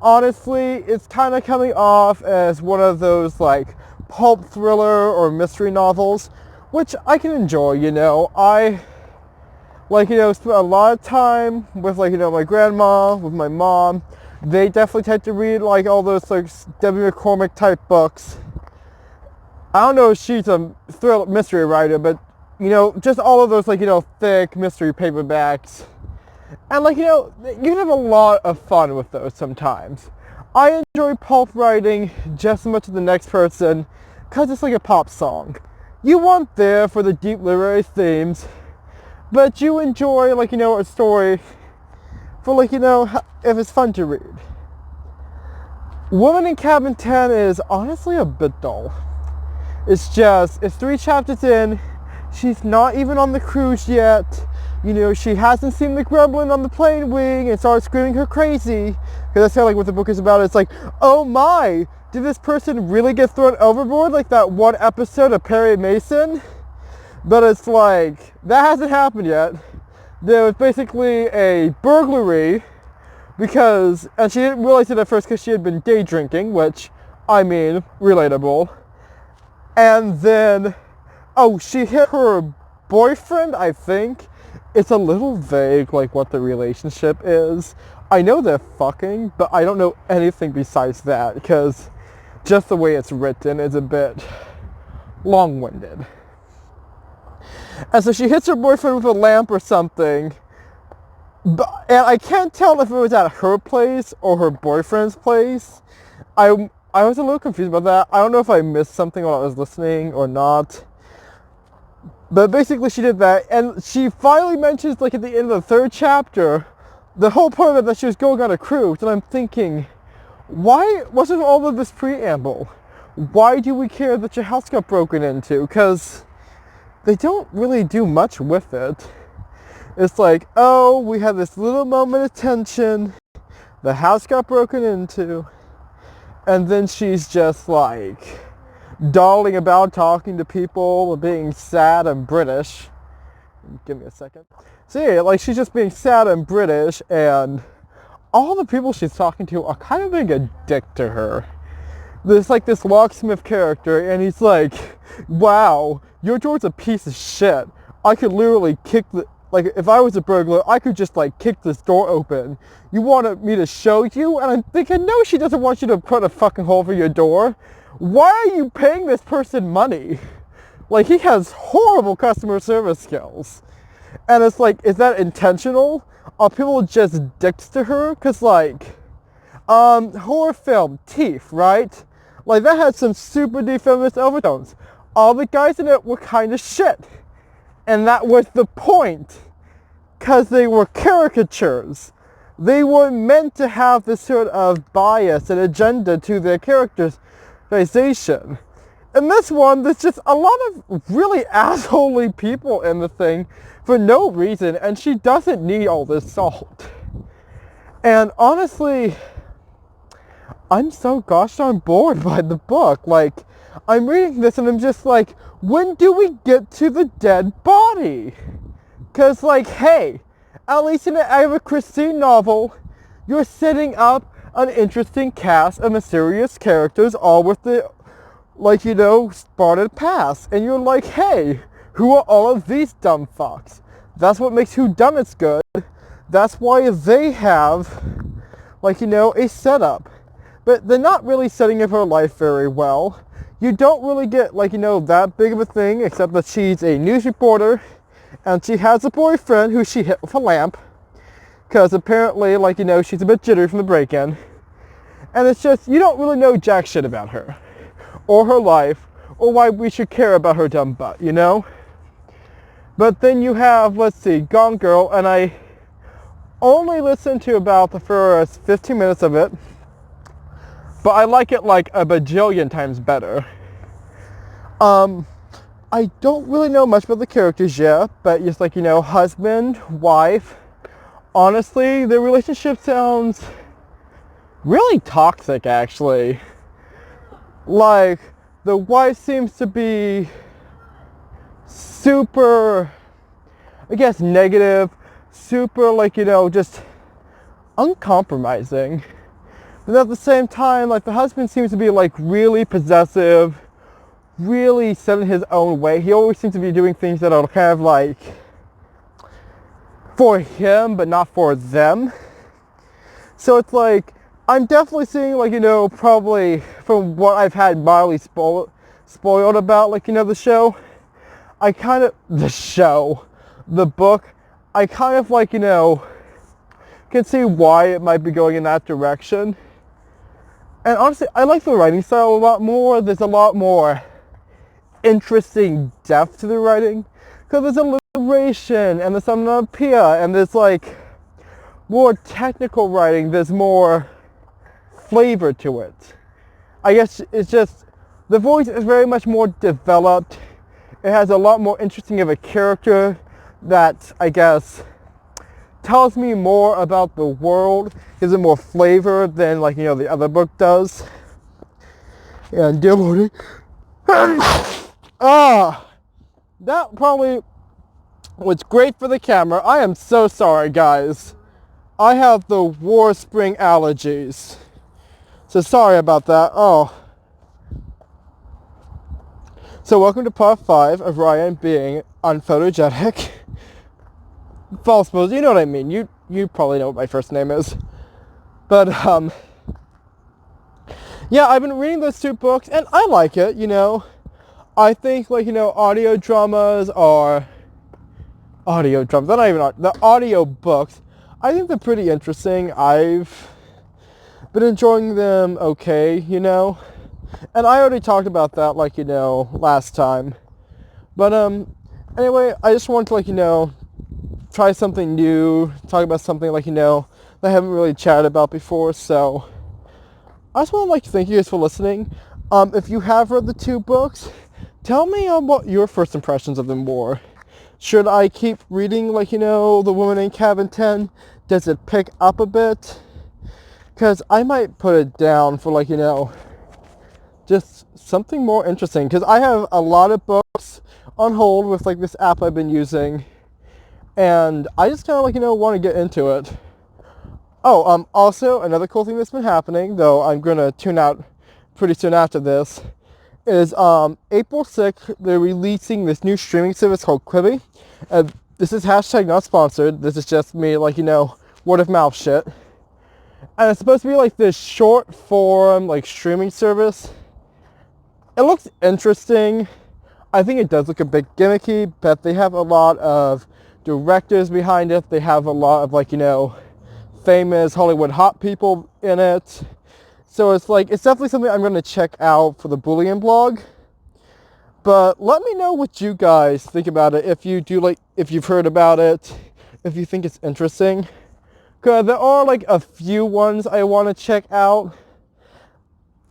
Honestly, it's kind of coming off as one of those, like, pulp thriller or mystery novels which I can enjoy, you know. I, like, you know, spent a lot of time with, like, you know, my grandma, with my mom. They definitely tend to read, like, all those, like, Debbie McCormick type books. I don't know if she's a thrill mystery writer, but, you know, just all of those, like, you know, thick mystery paperbacks. And, like, you know, you can have a lot of fun with those sometimes. I enjoy pulp writing just as much as the next person, because it's like a pop song. You want there for the deep literary themes, but you enjoy, like, you know, a story for, like, you know, if it's fun to read. Woman in Cabin 10 is honestly a bit dull. It's 3 chapters in, she's not even on the cruise yet, you know, she hasn't seen the gremlin on the plane wing and starts screaming her crazy, because that's kind of like what the book is about. It's like, oh my, did this person really get thrown overboard like that one episode of Perry Mason? But it's like, that hasn't happened yet. There was basically a burglary, and she didn't realize it at first because she had been day drinking, which, I mean, relatable. And then, she hit her boyfriend, I think. It's a little vague, like, what the relationship is. I know they're fucking, but I don't know anything besides that, because just the way it's written is a bit long-winded. And so she hits her boyfriend with a lamp or something, and I can't tell if it was at her place or her boyfriend's place. I was a little confused about that. I don't know if I missed something while I was listening or not. But basically she did that, and she finally mentions, like, at the end of the 3rd chapter, the whole point of it that she was going on a cruise, and I'm thinking, why wasn't all of this preamble? Why do we care that your house got broken into? Because they don't really do much with it. It's like, oh, we had this little moment of tension, the house got broken into, and then she's just like dawdling about, talking to people, being sad and British. Give me a second. So yeah, like, she's just being sad and British, and all the people she's talking to are kind of being a dick to her. There's like this locksmith character, and he's like, wow, your door's a piece of shit. I could literally like, if I was a burglar, I could just, like, kick this door open. You wanted me to show you? And I'm thinking, no, she doesn't want you to put a fucking hole for your door. Why are you paying this person money? Like, he has horrible customer service skills. And it's like, is that intentional? Are people just dicks to her? Because, like, horror film, Teeth, right? Like, that had some super deep feminist overtones. All the guys in it were kind of shit. And that was the point. Because they were caricatures. They were meant to have this sort of bias and agenda to their characterization. In this one, there's just a lot of really assholey people in the thing for no reason, and she doesn't need all this salt. And honestly, I'm so gosh darn bored by the book. Like, I'm reading this and I'm just like, when do we get to the dead body? Because, like, hey, at least in an Agatha Christie novel, you're setting up an interesting cast of mysterious characters, all with the, like, you know, spotted past. And you're like, hey, who are all of these dumb fucks? That's what makes whodunits good. That's why they have, like, you know, a setup. But they're not really setting up her life very well. You don't really get, like, you know, that big of a thing, except that she's a news reporter, and she has a boyfriend who she hit with a lamp, because apparently, like, you know, she's a bit jittery from the break-in. And it's just, you don't really know jack shit about her, or her life, or why we should care about her dumb butt, you know? But then you have, let's see, Gone Girl, and I only listened to about the first 15 minutes of it, but I like it like a bajillion times better. I don't really know much about the characters yet, but just, like, you know, husband, wife. Honestly, their relationship sounds really toxic, actually. Like, the wife seems to be super, I guess, negative, super, like, you know, just uncompromising. But at the same time, like, the husband seems to be, like, really possessive, really set in his own way. He always seems to be doing things that are kind of like for him, but not for them. So it's like, I'm definitely seeing, like, probably from what I've had mildly spoiled about, like, the show, the book, I kind of, like, can see why it might be going in that direction. And honestly, I like the writing style a lot more. There's a lot more interesting depth to the writing, because there's alliteration, and there's onomatopoeia, and there's, like, more technical writing. There's more flavor to it. I guess it's just, the voice is very much more developed. It has a lot more interesting of a character that, I guess, tells me more about the world, gives it more flavor than, like, the other book does. And dear Lordy, that probably was great for the camera. I am so sorry, guys. I have the war spring allergies. So sorry about that. So welcome to part 5 of Ryan being unphotogenic. False pose, you know what I mean. You probably know what my first name is. But, yeah, I've been reading those 2 books, and I like it, I think, like, audio dramas, the audio books, I think they're pretty interesting. I've been enjoying them okay, and I already talked about that, like, last time. But, anyway, I just wanted to, like, try something new, talk about something, like, that I haven't really chatted about before. So I just want to, like, thank you guys for listening. If you have read the 2 books, tell me what your first impressions of them were. Should I keep reading, like, The Woman in Cabin 10? Does it pick up a bit? Because I might put it down for, like, just something more interesting. Because I have a lot of books on hold with, like, this app I've been using. And I just kind of, like, want to get into it. Also, another cool thing that's been happening, though I'm going to tune out pretty soon after this, is April 6th, they're releasing this new streaming service called Quibi. This is hashtag not sponsored. This is just me, like, word of mouth shit. And it's supposed to be, like, this short form, like, streaming service. It looks interesting. I think it does look a bit gimmicky, but they have a lot of directors behind it. They have a lot of, like, famous Hollywood hot people in it. So it's definitely something I'm going to check out for the Boolean blog. But let me know what you guys think about it. If you've heard about it, if you think it's interesting. Because there are, like, a few ones I want to check out.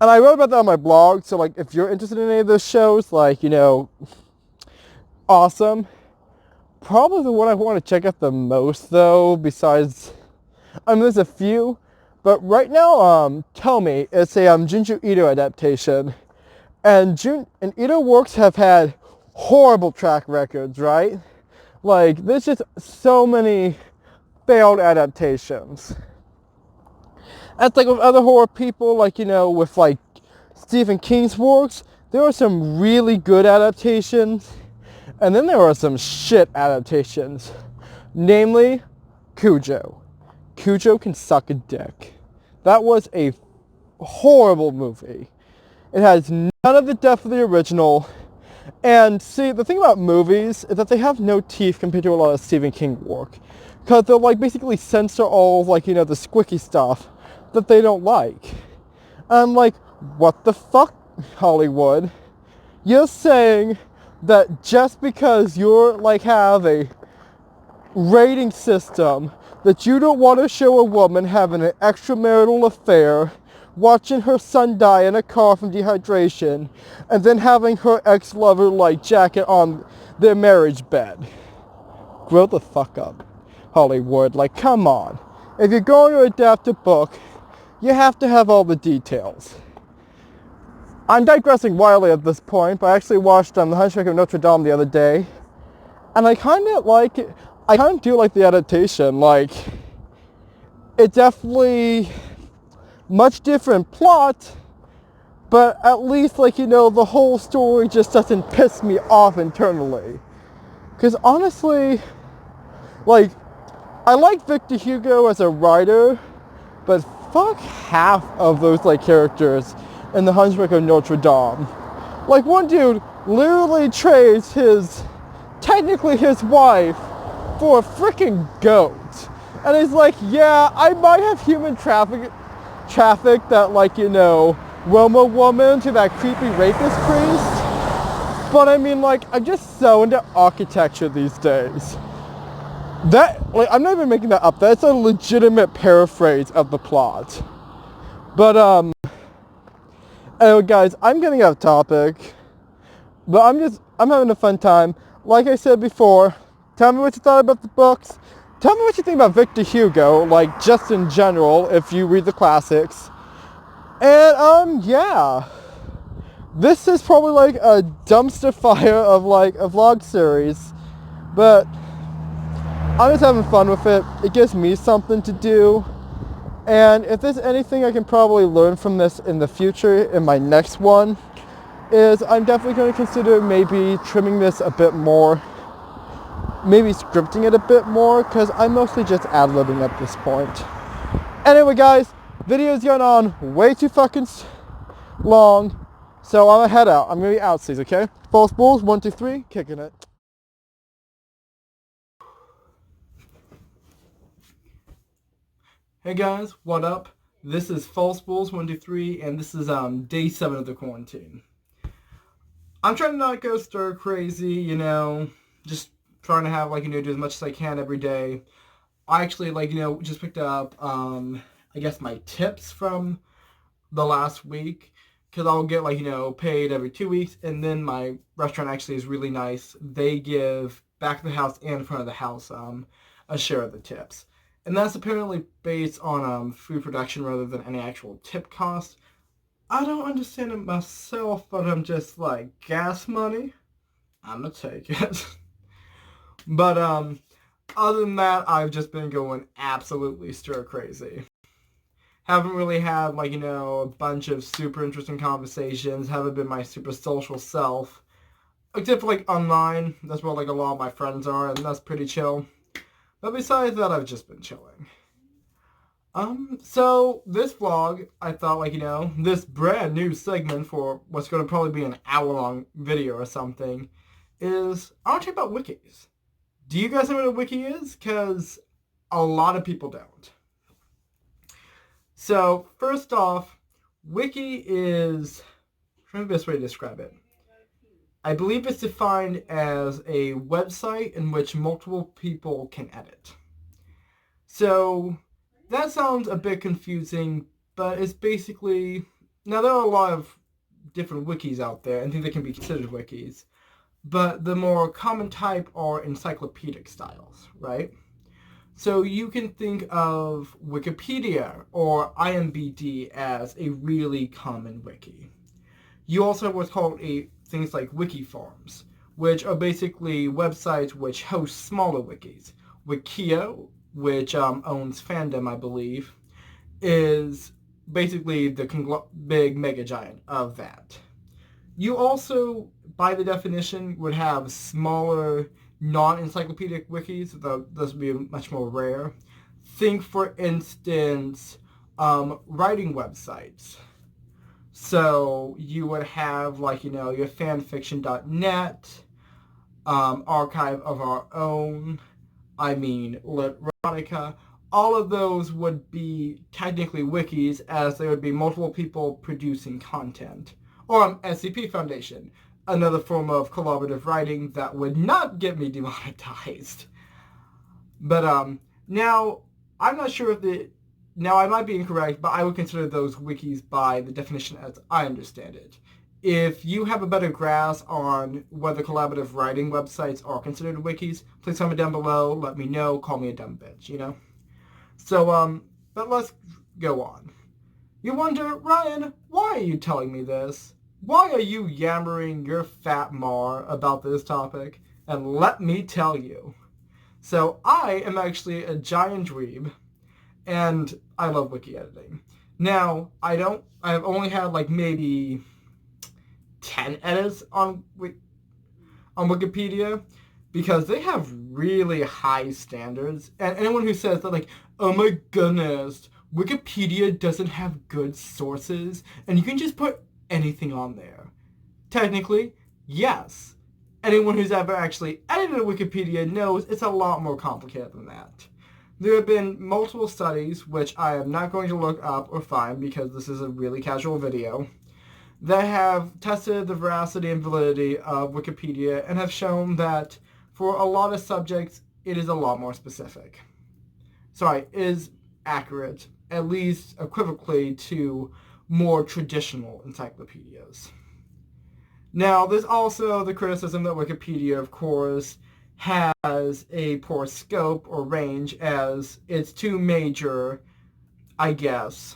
And I wrote about that on my blog. So, like, if you're interested in any of those shows, like, awesome. Probably the one I want to check out the most, though, besides, there's a few, but right now, Tell Me, it's a Junji Ito adaptation, and Ito works have had horrible track records, right? Like, there's just so many failed adaptations. And it's like with other horror people, like, with, like, Stephen King's works, there are some really good adaptations, and then there are some shit adaptations. Namely, Cujo. Cujo can suck a dick. That was a horrible movie. It has none of the depth of the original. And see, the thing about movies is that they have no teeth compared to a lot of Stephen King work. Because they'll, like, basically censor all of, like, the squicky stuff that they don't like. And I'm like, what the fuck, Hollywood? You're saying that just because you're, like, have a rating system that you don't want to show a woman having an extramarital affair, watching her son die in a car from dehydration, and then having her ex-lover, like, jacket on their marriage bed. Grow the fuck up, Hollywood. Like, come on. If you're going to adapt a book, you have to have all the details. I'm digressing wildly at this point, but I actually watched The Hunchback of Notre Dame the other day, and I kind of like it. I kind of do like the adaptation. Like, it definitely much different plot, but at least, like, the whole story just doesn't piss me off internally. Because honestly, like, I like Victor Hugo as a writer, but fuck half of those, like, characters in The Hunchback of Notre Dame. Like, one dude literally trades technically his wife, for a freaking goat. And he's like, yeah, I might have human traffic that, like, Roma woman to that creepy rapist priest. But I mean, like, I'm just so into architecture these days. That, like, I'm not even making that up. That's a legitimate paraphrase of the plot. But, anyway, guys, I'm getting off topic. But I'm having a fun time. Like I said before, tell me what you thought about the books. Tell me what you think about Victor Hugo, like, just in general, if you read the classics. And, yeah. This is probably, like, a dumpster fire of, like, a vlog series. But I'm just having fun with it. It gives me something to do. And if there's anything I can probably learn from this in the future, in my next one, is I'm definitely going to consider maybe trimming this a bit more, maybe scripting it a bit more, because I'm mostly just ad-libbing at this point. Anyway, guys, video's going on way too fucking long, so I'm gonna head out. I'm gonna be outsies, okay? False Bulls, 1, 2, 3, kicking it. Hey guys, what up? This is False Bulls 1, 2, 3, and this is day 7 of the quarantine. I'm trying to not go stir crazy, just trying to have, like, do as much as I can every day. I actually, like, just picked up, I guess my tips from the last week, because I'll get, like, paid every 2 weeks, and then my restaurant actually is really nice. They give back of the house and front of the house a share of the tips. And that's apparently based on food production rather than any actual tip cost. I don't understand it myself, but I'm just like, gas money? I'm gonna take it. But, other than that, I've just been going absolutely stir crazy. Haven't really had, like, a bunch of super interesting conversations. Haven't been my super social self. Except for, like, online. That's where, like, a lot of my friends are, and that's pretty chill. But besides that, I've just been chilling. So this vlog, I thought, like, this brand new segment for what's going to probably be an hour-long video or something, is I want to talk about wikis. Do you guys know what a wiki is? Because a lot of people don't. So, first off, wiki is, trying the best way to describe it. I believe it's defined as a website in which multiple people can edit. So, that sounds a bit confusing, but it's basically... Now, there are a lot of different wikis out there, and I think they can be considered wikis. But the more common type are encyclopedic styles, right? So you can think of Wikipedia or IMBD as a really common wiki. You also have what's called things like wiki forums, which are basically websites which host smaller wikis. Wikio, which owns Fandom, I believe, is basically the big mega giant of that. You also, by the definition, would have smaller non-encyclopedic wikis, though those would be much more rare. Think, for instance, writing websites. So you would have, like, your fanfiction.net, Archive of Our Own, Literotica. All of those would be technically wikis, as there would be multiple people producing content. Or SCP Foundation, another form of collaborative writing that would not get me demonetized. But now, I'm not sure if now I might be incorrect, but I would consider those wikis by the definition as I understand it. If you have a better grasp on whether collaborative writing websites are considered wikis, please comment down below, let me know, call me a dumb bitch, So, but let's go on. You wonder, Ryan, why are you telling me this? Why are you yammering your fat mar about this topic? And let me tell you. So I am actually a giant dweeb, and I love wiki editing. Now, I've only had like maybe 10 edits on Wikipedia because they have really high standards. And anyone who says that, like, oh my goodness, Wikipedia doesn't have good sources and you can just put anything on there. Technically, yes. Anyone who's ever actually edited a Wikipedia knows it's a lot more complicated than that. There have been multiple studies, which I am not going to look up or find because this is a really casual video, that have tested the veracity and validity of Wikipedia and have shown that for a lot of subjects, it is a lot more specific. Sorry, is accurate, at least equivocally to more traditional encyclopedias. Now, there's also the criticism that Wikipedia, of course, has a poor scope or range as its two major, I guess,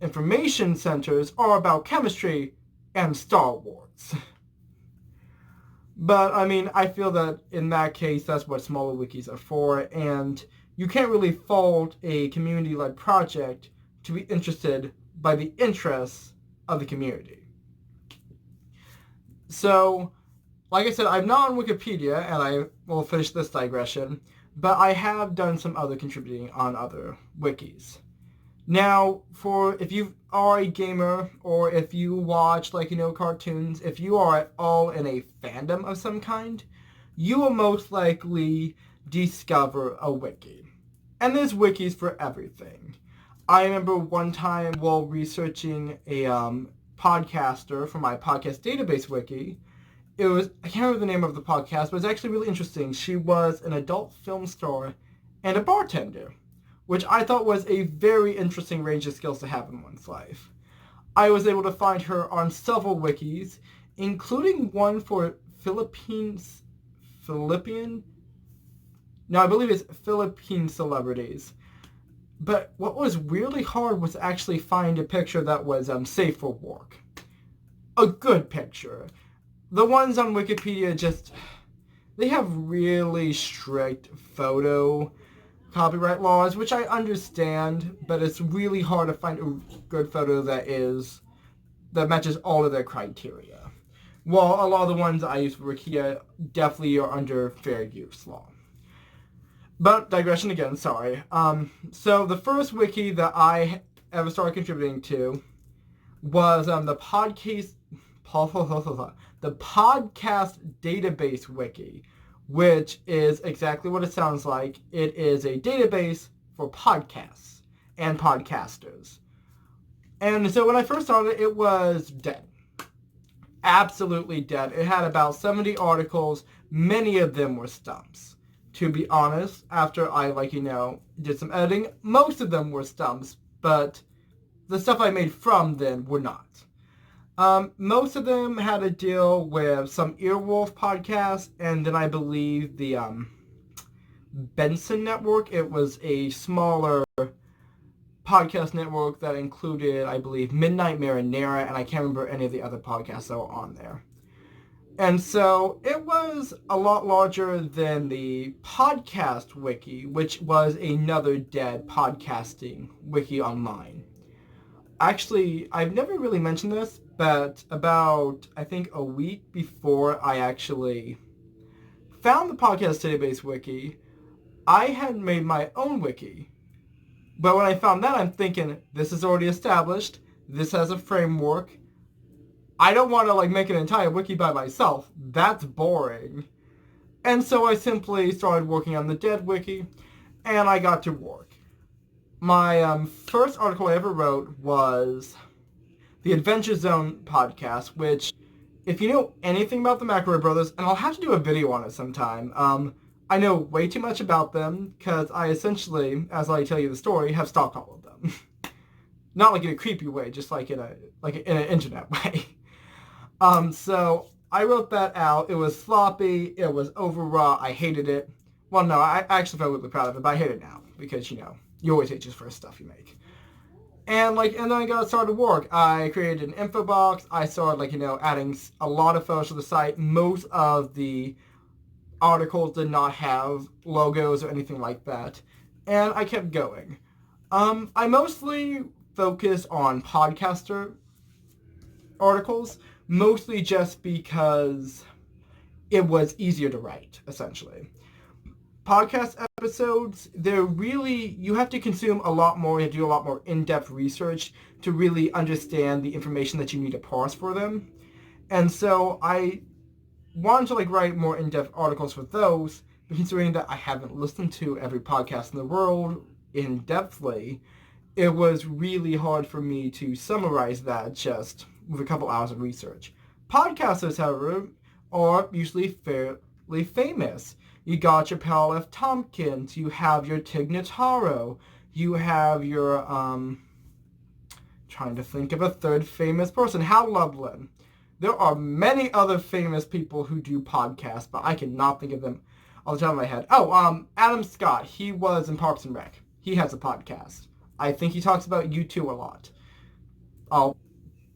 information centers are about chemistry and Star Wars. But, I mean, I feel that in that case, that's what smaller wikis are for, and you can't really fault a community-led project to be interested by the interests of the community. So, like I said, I'm not on Wikipedia, and I will finish this digression, but I have done some other contributing on other wikis. Now, for if you are a gamer or if you watch, like, cartoons, if you are at all in a fandom of some kind, you will most likely discover a wiki. And there's wikis for everything. I remember one time while researching a podcaster for my podcast database wiki, I can't remember the name of the podcast, but it's actually really interesting. She was an adult film star and a bartender, which I thought was a very interesting range of skills to have in one's life. I was able to find her on several wikis, including one for I believe it's Philippine celebrities. But what was really hard was to actually find a picture that was safe for work. A good picture. The ones on Wikipedia they have really strict photo copyright laws, which I understand, but it's really hard to find a good photo that matches all of their criteria. Well, a lot of the ones I use for Wikia definitely are under fair use law. But digression again, sorry. So the first wiki that I ever started contributing to was the podcast database wiki, which is exactly what it sounds like. It is a database for podcasts and podcasters. And so when I first started, it was dead. Absolutely dead. It had about 70 articles. Many of them were stumps. To be honest, after I, did some editing, most of them were stumps, but the stuff I made from them were not. Most of them had to deal with some Earwolf podcasts, and then I believe the Benson Network. It was a smaller podcast network that included, I believe, Midnight Marinara, and I can't remember any of the other podcasts that were on there. And so it was a lot larger than the podcast wiki, which was another dead podcasting wiki online. Actually, I've never really mentioned this, but about, I think, a week before I actually found the podcast database wiki, I had made my own wiki. But when I found that, I'm thinking, this is already established, this has a framework, I don't want to make an entire wiki by myself. That's boring. And so I simply started working on the dead wiki, and I got to work. My first article I ever wrote was the Adventure Zone podcast, which, if you know anything about the McElroy brothers, and I'll have to do a video on it sometime, I know way too much about them, because I essentially, as I tell you the story, have stalked all of them. Not in a creepy way, just in an internet way. So I wrote that out. It was sloppy. It was overwrought. I hated it. Well, no, I actually felt really proud of it, but I hate it now because, you always hate your first stuff you make. And then I got started to work. I created an info box. I started adding a lot of photos to the site. Most of the articles did not have logos or anything like that. And I kept going. I mostly focus on podcaster articles, mostly just because it was easier to write, essentially. Podcast episodes, you have to consume a lot more, you have to do a lot more in-depth research to really understand the information that you need to parse for them. And so I wanted to write more in-depth articles for those, but considering that I haven't listened to every podcast in the world in-depthly, it was really hard for me to summarize that just with a couple hours of research. Podcasters, however, are usually fairly famous. You got your Pal F. Tompkins, you have your Tig Notaro, you have your, trying to think of a third famous person, Hal Lublin. There are many other famous people who do podcasts, but I cannot think of them off the top of my head. Oh, Adam Scott, he was in Parks and Rec. He has a podcast. I think he talks about U2 a lot. I'll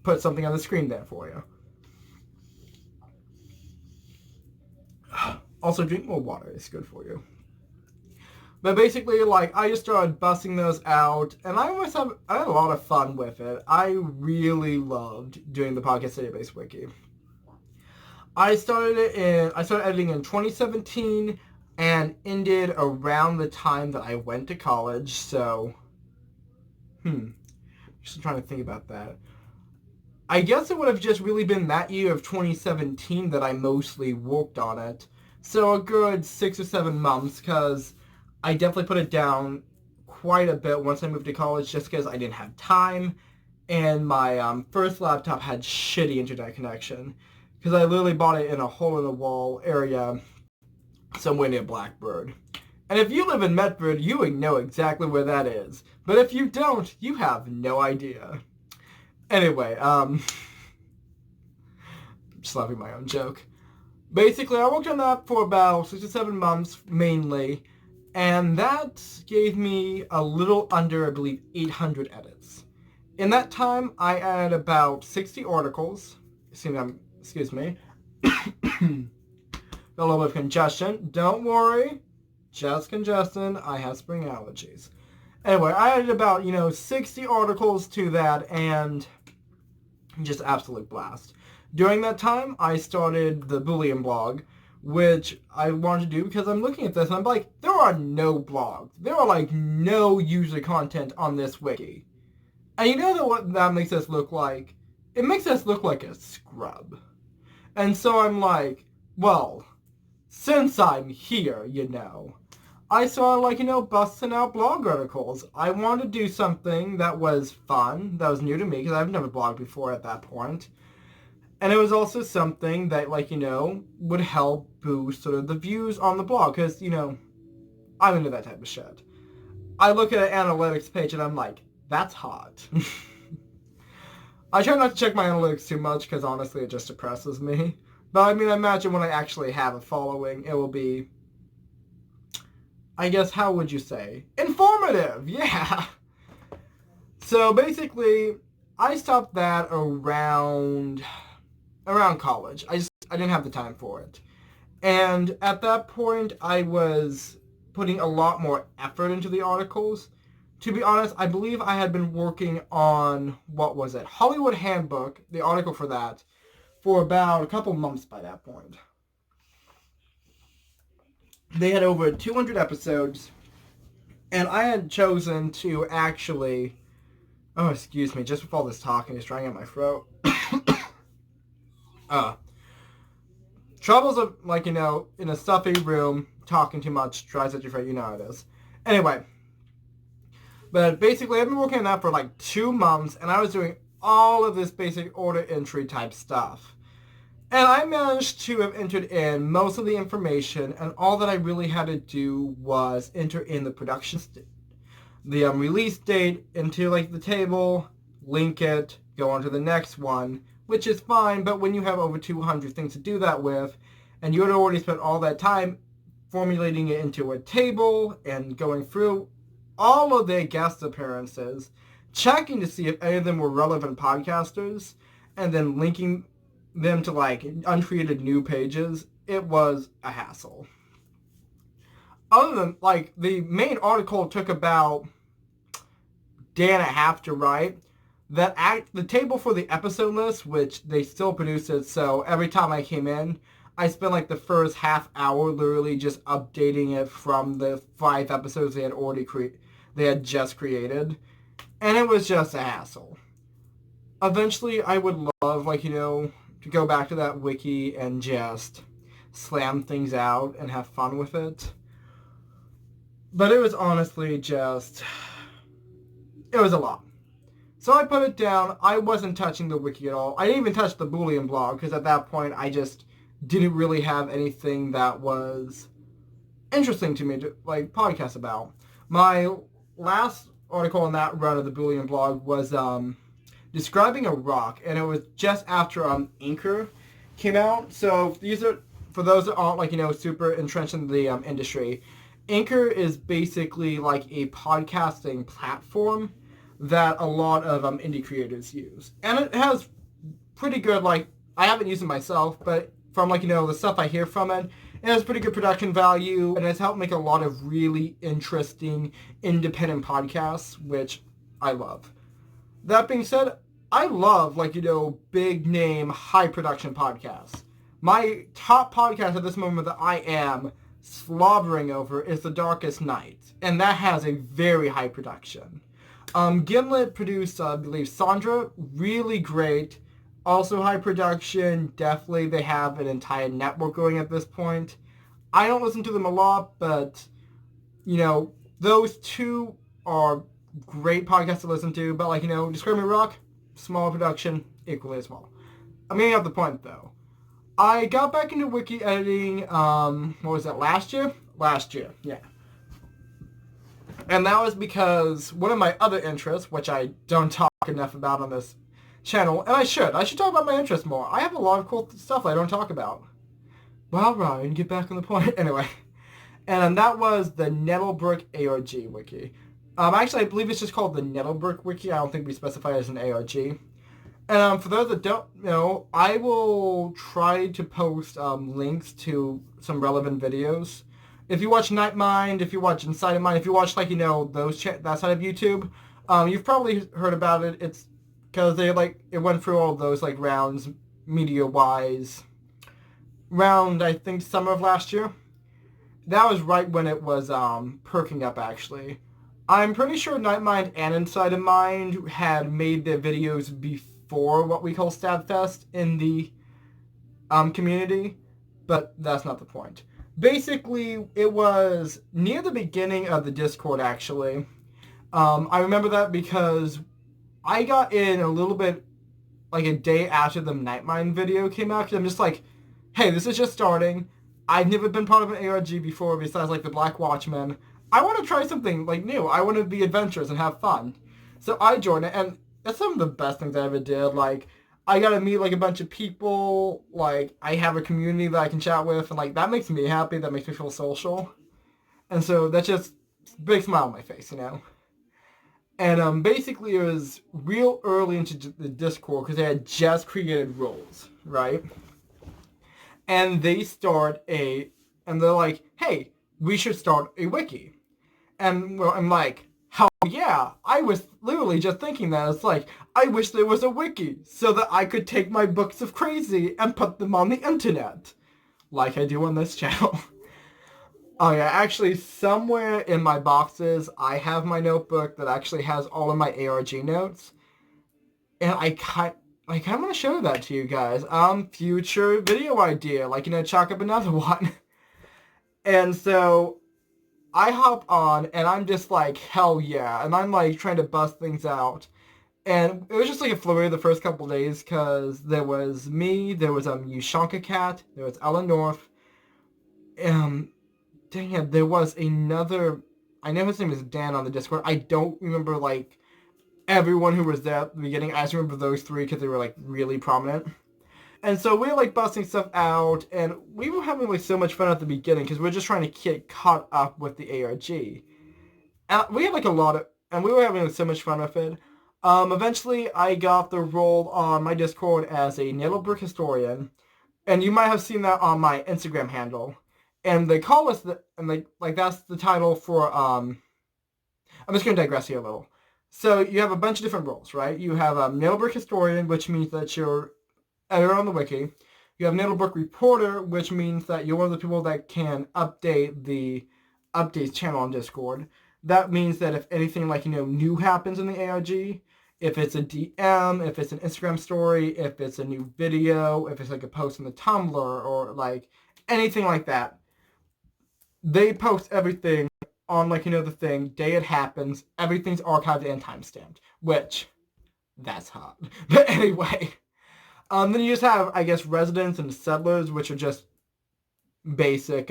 put something on the screen there for you. Also, drink more water. It's good for you. But basically, I just started busting those out, and I had a lot of fun with it. I really loved doing the Podcast Database Wiki. I started editing in 2017, and ended around the time that I went to college, so... Just trying to think about that. I guess it would have just really been that year of 2017 that I mostly worked on it. So a good 6 or 7 months, because I definitely put it down quite a bit once I moved to college just because I didn't have time, and my first laptop had shitty internet connection, because I literally bought it in a hole-in-the-wall area somewhere near Blackbird. And if you live in Medford, you would know exactly where that is. But if you don't, you have no idea. Anyway, just laughing at my own joke. Basically, I worked on that for about 6 to 7 months, mainly, and that gave me a little under, I believe, 800 edits. In that time, I added about 60 articles. Excuse me. Got a little bit of congestion. Don't worry. Just congestion. I have spring allergies. Anyway, I added about, 60 articles to that, and just absolute blast. During that time, I started the Boolean blog, which I wanted to do because I'm looking at this and I'm like, there are no blogs. There are, no user content on this wiki. And you know what that makes us look like? It makes us look like a scrub. And so I'm like, well, since I'm here, I started, busting out blog articles. I wanted to do something that was fun, that was new to me, because I've never blogged before at that point. And it was also something that, would help boost sort of the views on the blog, because, I'm into that type of shit. I look at an analytics page and I'm like, that's hot. I try not to check my analytics too much, because honestly it just depresses me. But I imagine when I actually have a following, it will be, I guess, how would you say? Informative, yeah. So basically, I stopped that around college. I didn't have the time for it. And at that point, I was putting a lot more effort into the articles. To be honest, I believe I had been working on, Hollywood Handbook, the article for that, for about a couple months by that point. They had over 200 episodes, and I had chosen to actually... Oh, excuse me, just with all this talking, it's drying out my throat. Troubles of, in a stuffy room, talking too much, dries out your throat, you know how it is. Anyway, but basically I've been working on that for 2 months, and I was doing all of this basic order entry type stuff. And I managed to have entered in most of the information, and all that I really had to do was enter in the production the release date into the table, link it, go on to the next one, which is fine, but when you have over 200 things to do that with, and you had already spent all that time formulating it into a table and going through all of their guest appearances, checking to see if any of them were relevant podcasters, and then linking them to uncreated new pages, it was a hassle. Other than the main article took about day and a half to write. The table for the episode list, which they still produce it, so every time I came in, I spent like the first half hour literally just updating it from the 5 episodes they had just created, and it was just a hassle. Eventually, I would love, like, to go back to that wiki and just slam things out and have fun with it. But it was honestly just, it was a lot. So I put it down. I wasn't touching the wiki at all. I didn't even touch the Boolean blog because at that point I just didn't really have anything that was interesting to me to like podcast about. My last article in that run of the Boolean blog was describing a rock, and it was just after Anchor came out. So these are for those that aren't super entrenched in the industry. Anchor is basically like a podcasting platform that a lot of indie creators use, and it has pretty good I haven't used it myself, but from the stuff I hear from it, it has pretty good production value, and it's helped make a lot of really interesting independent podcasts, which I love. That being said, I love big name high production podcasts. My top podcast at this moment that I am slobbering over is The Darkest Night, and that has a very high production. Gimlet produced, I believe, Sandra, really great. Also high production, definitely they have an entire network going at this point. I don't listen to them a lot, but, those two are great podcasts to listen to, but Discriminate Rock, small production, equally as small. I'm getting off the point, though. I got back into wiki editing, what was that, last year? Last year, yeah. And that was because one of my other interests, which I don't talk enough about on this channel, and I should talk about my interests more. I have a lot of cool stuff I don't talk about. Wow, Ryan, get back on the point. Anyway, and that was the Nettlebrook ARG wiki. Actually, I believe it's just called the Nettlebrook wiki. I don't think we specify it as an ARG. And for those that don't know, I will try to post links to some relevant videos. If you watch Nightmind, if you watch Inside of Mind, if you watch that side of YouTube, you've probably heard about it. It's because it went through all those rounds media wise. Round I think summer of last year. That was right when it was perking up actually. I'm pretty sure Nightmind and Inside of Mind had made their videos before what we call Stabfest in the community, but that's not the point. Basically, it was near the beginning of the Discord, actually. I remember that because I got in a little bit, a day after the Nightmind video came out, because I'm just like, hey, this is just starting. I've never been part of an ARG before, besides, the Black Watchmen. I want to try something, new. I want to be adventurous and have fun. So I joined it, and that's some of the best things I ever did. I got to meet, a bunch of people. I have a community that I can chat with, and, that makes me happy. That makes me feel social. And so that's just a big smile on my face, And basically, it was real early into the Discord because they had just created roles, right? And and they're like, hey, we should start a wiki. And I'm like, hell yeah, I was literally just thinking that. It's like, I wish there was a wiki so that I could take my books of crazy and put them on the internet. Like I do on this channel. Oh yeah, actually somewhere in my boxes, I have my notebook that actually has all of my ARG notes. And I kind of want to show that to you guys. Future video idea. Chalk up another one. And so I hop on, and I'm just like, hell yeah. And I'm, trying to bust things out. And it was just, a flurry the first couple days, because there was me, there was, Ushanka Cat, there was Ellen North. Dang it, there was another, I know his name is Dan on the Discord. I don't remember, everyone who was there at the beginning. I just remember those three, because they were, really prominent. And so we were busting stuff out, and we were having so much fun at the beginning because we were just trying to get caught up with the ARG. And we had and we were having so much fun with it. Eventually, I got the role on my Discord as a Nettlebrook historian, and you might have seen that on my Instagram handle. And they call us and that's the title for I'm just gonna digress here a little. So you have a bunch of different roles, right? You have a Nailbook historian, which means that you're editor on the wiki. You have Nailbook reporter, which means that you're one of the people that can update the updates channel on Discord. That means that if anything new happens in the ARG, if it's a DM, if it's an Instagram story, if it's a new video, if it's like a post on the Tumblr or like anything like that, they post everything on the thing, day it happens, everything's archived and timestamped, which that's hot. But anyway, then you just have, I guess, residents and settlers, which are just basic,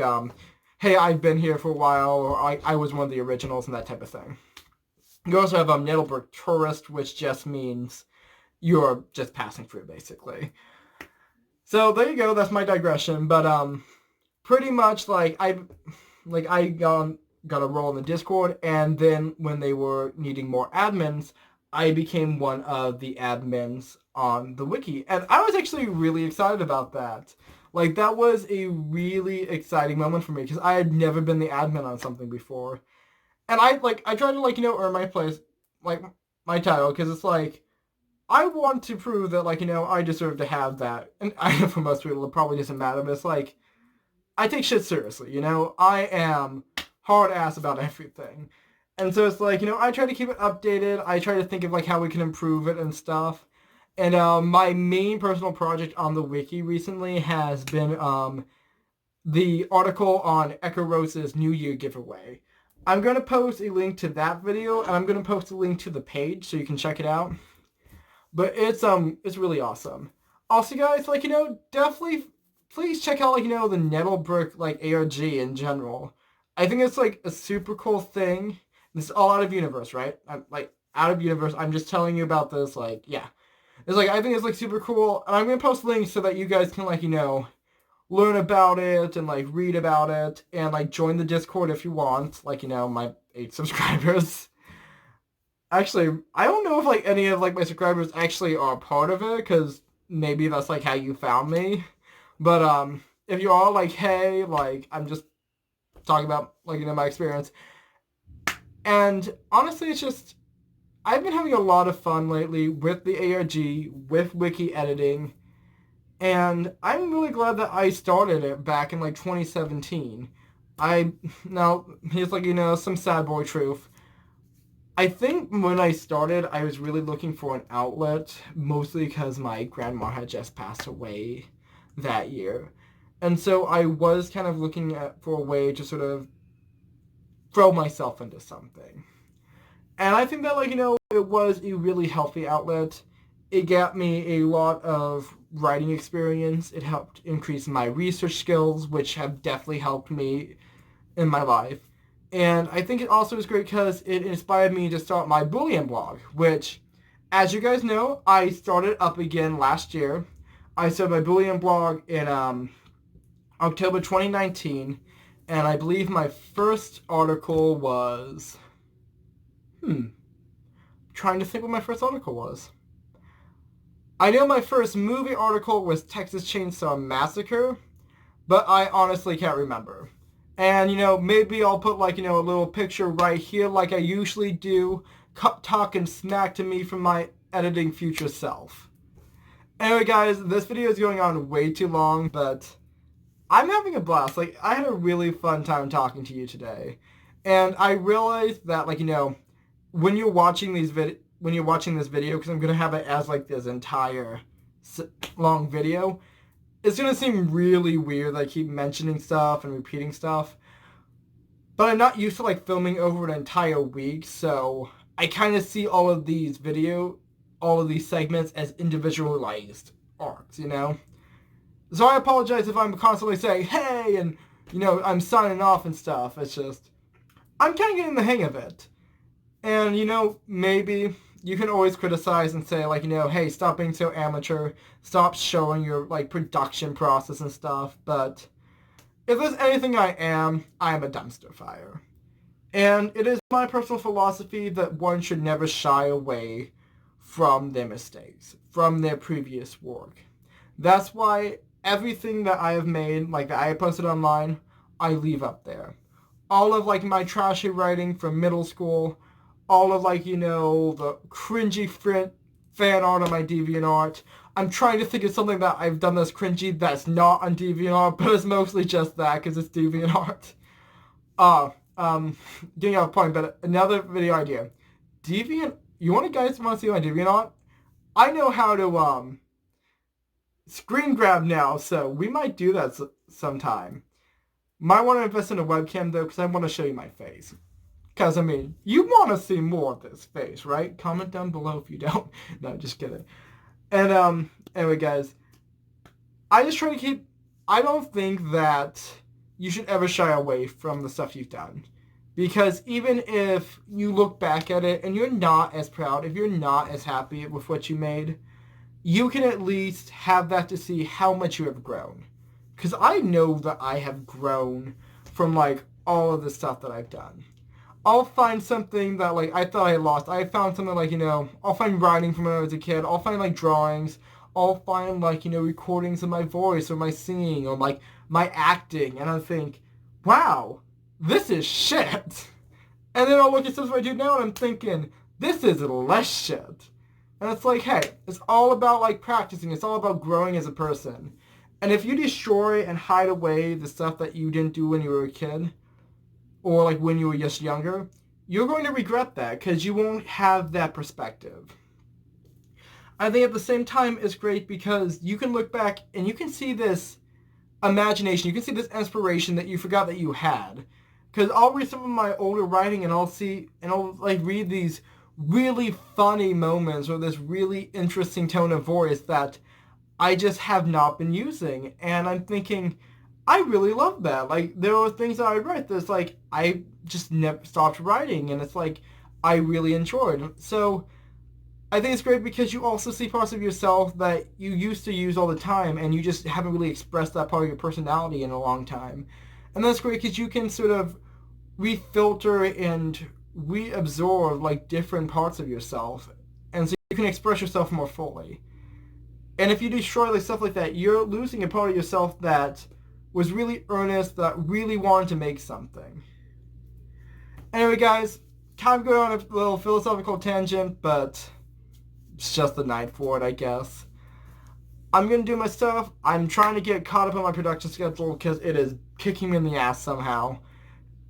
hey, I've been here for a while, or I was one of the originals and that type of thing. You also have Nadelberg tourist, which just means you're just passing through, basically. So there you go, that's my digression, but pretty much I got a role in the Discord, and then when they were needing more admins, I became one of the admins on the wiki, and I was actually really excited about that. Like, that was a really exciting moment for me, because I had never been the admin on something before. And I tried to, earn my place, my title, because it's I want to prove that, I deserve to have that. And I know for most people it probably doesn't matter, but it's I take shit seriously, I am hard ass about everything. And so it's I try to keep it updated. I try to think of how we can improve it and stuff. And my main personal project on the wiki recently has been the article on Echo Rose's New Year giveaway. I'm going to post a link to that video, and I'm going to post a link to the page so you can check it out. But it's really awesome. Also, guys, definitely please check out the Nettlebrick ARG in general. I think it's a super cool thing. This is all out of universe, right? I'm out of universe. I'm just telling you about this. Yeah, it's I think it's super cool, and I'm gonna post links so that you guys can learn about it and read about it and join the Discord if you want. My 8 subscribers. Actually, I don't know if any of my subscribers actually are part of it, because maybe that's how you found me. But if you are hey, I'm just talking about my experience. And honestly, it's just I've been having a lot of fun lately with the ARG, with wiki editing, and I'm really glad that I started it back in 2017. Now here's some sad boy truth. I think when I started, I was really looking for an outlet, mostly because my grandma had just passed away that year. And so I was kind of looking for a way to sort of throw myself into something. And I think that, it was a really healthy outlet. It got me a lot of writing experience. It helped increase my research skills, which have definitely helped me in my life. And I think it also is great because it inspired me to start my Boolean blog, which, as you guys know, I started up again last year. I started my Boolean blog in October 2019, and I believe my first article was... trying to think what my first article was. I know my first movie article was Texas Chainsaw Massacre, but I honestly can't remember. And, maybe I'll put, a little picture right here like I usually do, talking smack to me from my editing future self. Anyway, guys, this video is going on way too long, but I'm having a blast. I had a really fun time talking to you today. And I realized that, when you're watching this video, because I'm going to have it as, this entire long video, it's going to seem really weird that I keep mentioning stuff and repeating stuff. But I'm not used to, filming over an entire week, so I kind of see all of these segments as individualized arcs, So I apologize if I'm constantly saying, hey, and, I'm signing off and stuff. It's just, I'm kind of getting the hang of it. And, maybe you can always criticize and say, hey, stop being so amateur, stop showing your, production process and stuff, but if there's anything I am a dumpster fire. And it is my personal philosophy that one should never shy away from their mistakes, from their previous work. That's why everything that I have made, that I have posted online, I leave up there. All of, my trashy writing from middle school, all of like, the cringy fan art on my DeviantArt. I'm trying to think of something that I've done that's cringy that's not on DeviantArt, but it's mostly just that because it's DeviantArt. Getting off point, but another video idea. You want to see my DeviantArt? I know how to, screen grab now, so we might do that sometime. Might want to invest in a webcam, though, because I want to show you my face. Because, I mean, you want to see more of this face, right? Comment down below if you don't. No, just kidding. And, anyway, guys. I just try to keep... I don't think that you should ever shy away from the stuff you've done. Because even if you look back at it and you're not as proud, if you're not as happy with what you made, you can at least have that to see how much you have grown. Because I know that I have grown from, like, all of the stuff that I've done. I'll find something that, like, I thought I lost. I found something like, I'll find writing from when I was a kid. I'll find, like, drawings. I'll find, like, recordings of my voice or my singing or, like, my acting. And I think, wow, this is shit. And then I'll look at stuff I do now and I'm thinking, this is less shit. And it's like, hey, it's all about, like, practicing. It's all about growing as a person. And if you destroy and hide away the stuff that you didn't do when you were a kid, or like when you were just younger, you're going to regret that because you won't have that perspective. I think at the same time it's great because you can look back and you can see this imagination, you can see this inspiration that you forgot that you had. Because I'll read some of my older writing and I'll like read these really funny moments or this really interesting tone of voice that I just have not been using. And I'm thinking, I really love that. Like, there are things that I write that's like, I just never stopped writing, and it's like, I really enjoyed. So, I think it's great because you also see parts of yourself that you used to use all the time, and you just haven't really expressed that part of your personality in a long time. And that's great because you can sort of refilter and reabsorb, like, different parts of yourself, and so you can express yourself more fully. And if you destroy, like, stuff like that, you're losing a part of yourself that was really earnest, that really wanted to make something. Anyway, guys, kind of going on a little philosophical tangent, but it's just the night for it, I guess. I'm going to do my stuff. I'm trying to get caught up on my production schedule because it is kicking me in the ass somehow.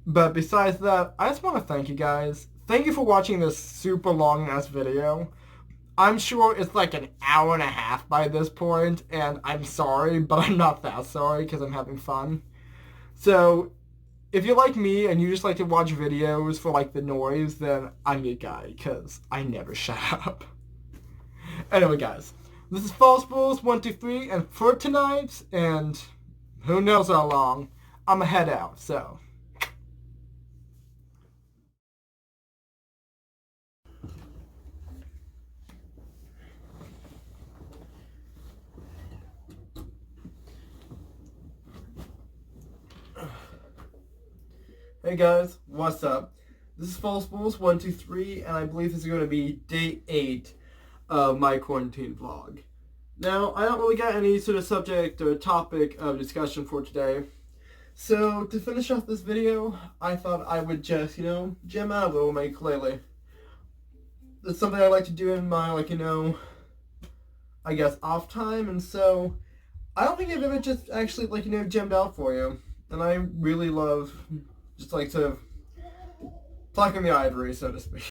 But besides that, I just want to thank you guys. Thank you for watching this super long-ass video. I'm sure it's like an hour and a half by this point, and I'm sorry, but I'm not that sorry because I'm having fun. So, if you're like me and you just like to watch videos for like the noise, then I'm your guy because I never shut up. Anyway, guys, this is False Bulls 123, and for tonight, and who knows how long, I'ma head out, so. Hey guys, what's up? This is False Bulls 123, and I believe this is going to be day 8 of my quarantine vlog. Now, I don't really got any sort of subject or topic of discussion for today. So, to finish off this video, I thought I would just, jam out a little with my ukulele. That's something I like to do in my, I guess, off time, and so, I don't think I've ever just actually, jammed out for you. And I really love just like to pluck in the ivory, so to speak.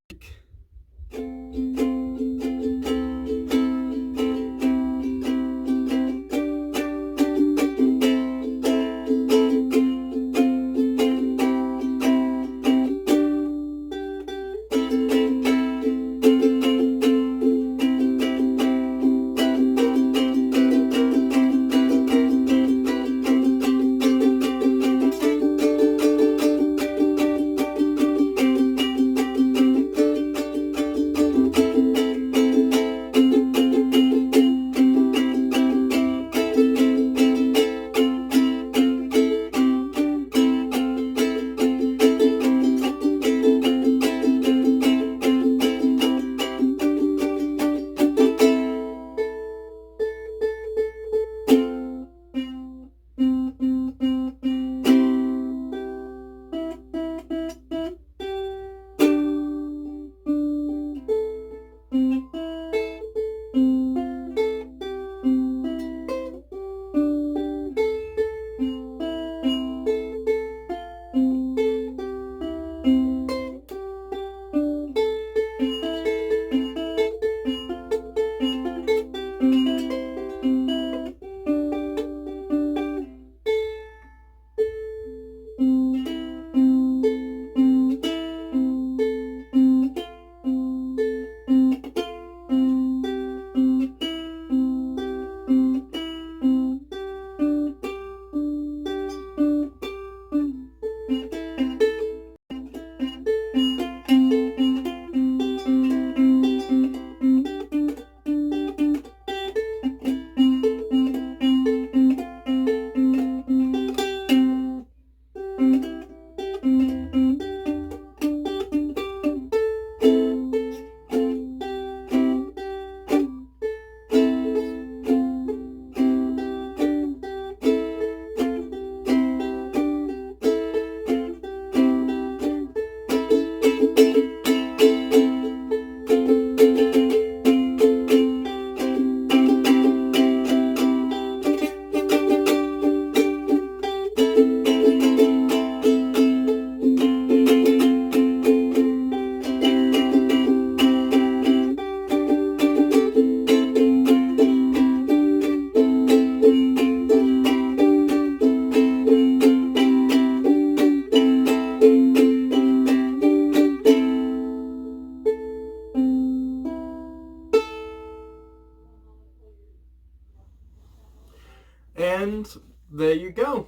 And there you go.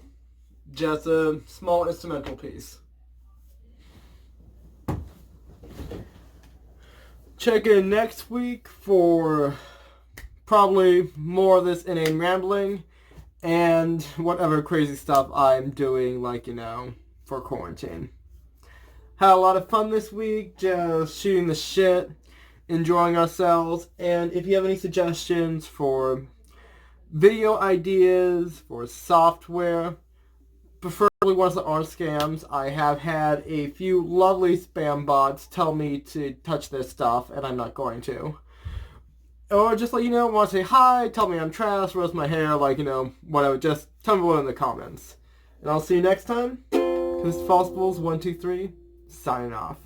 Just a small instrumental piece. Check in next week for probably more of this inane rambling and whatever crazy stuff I'm doing, like, for quarantine. Had a lot of fun this week, just shooting the shit, enjoying ourselves, and if you have any suggestions for video ideas, for software, preferably ones that aren't scams, I have had a few lovely spam bots tell me to touch this stuff, and I'm not going to. Or just want to say hi, tell me I'm trash, roast my hair, whatever, just tell me below in the comments. And I'll see you next time. This is False Bulls 123, signing off.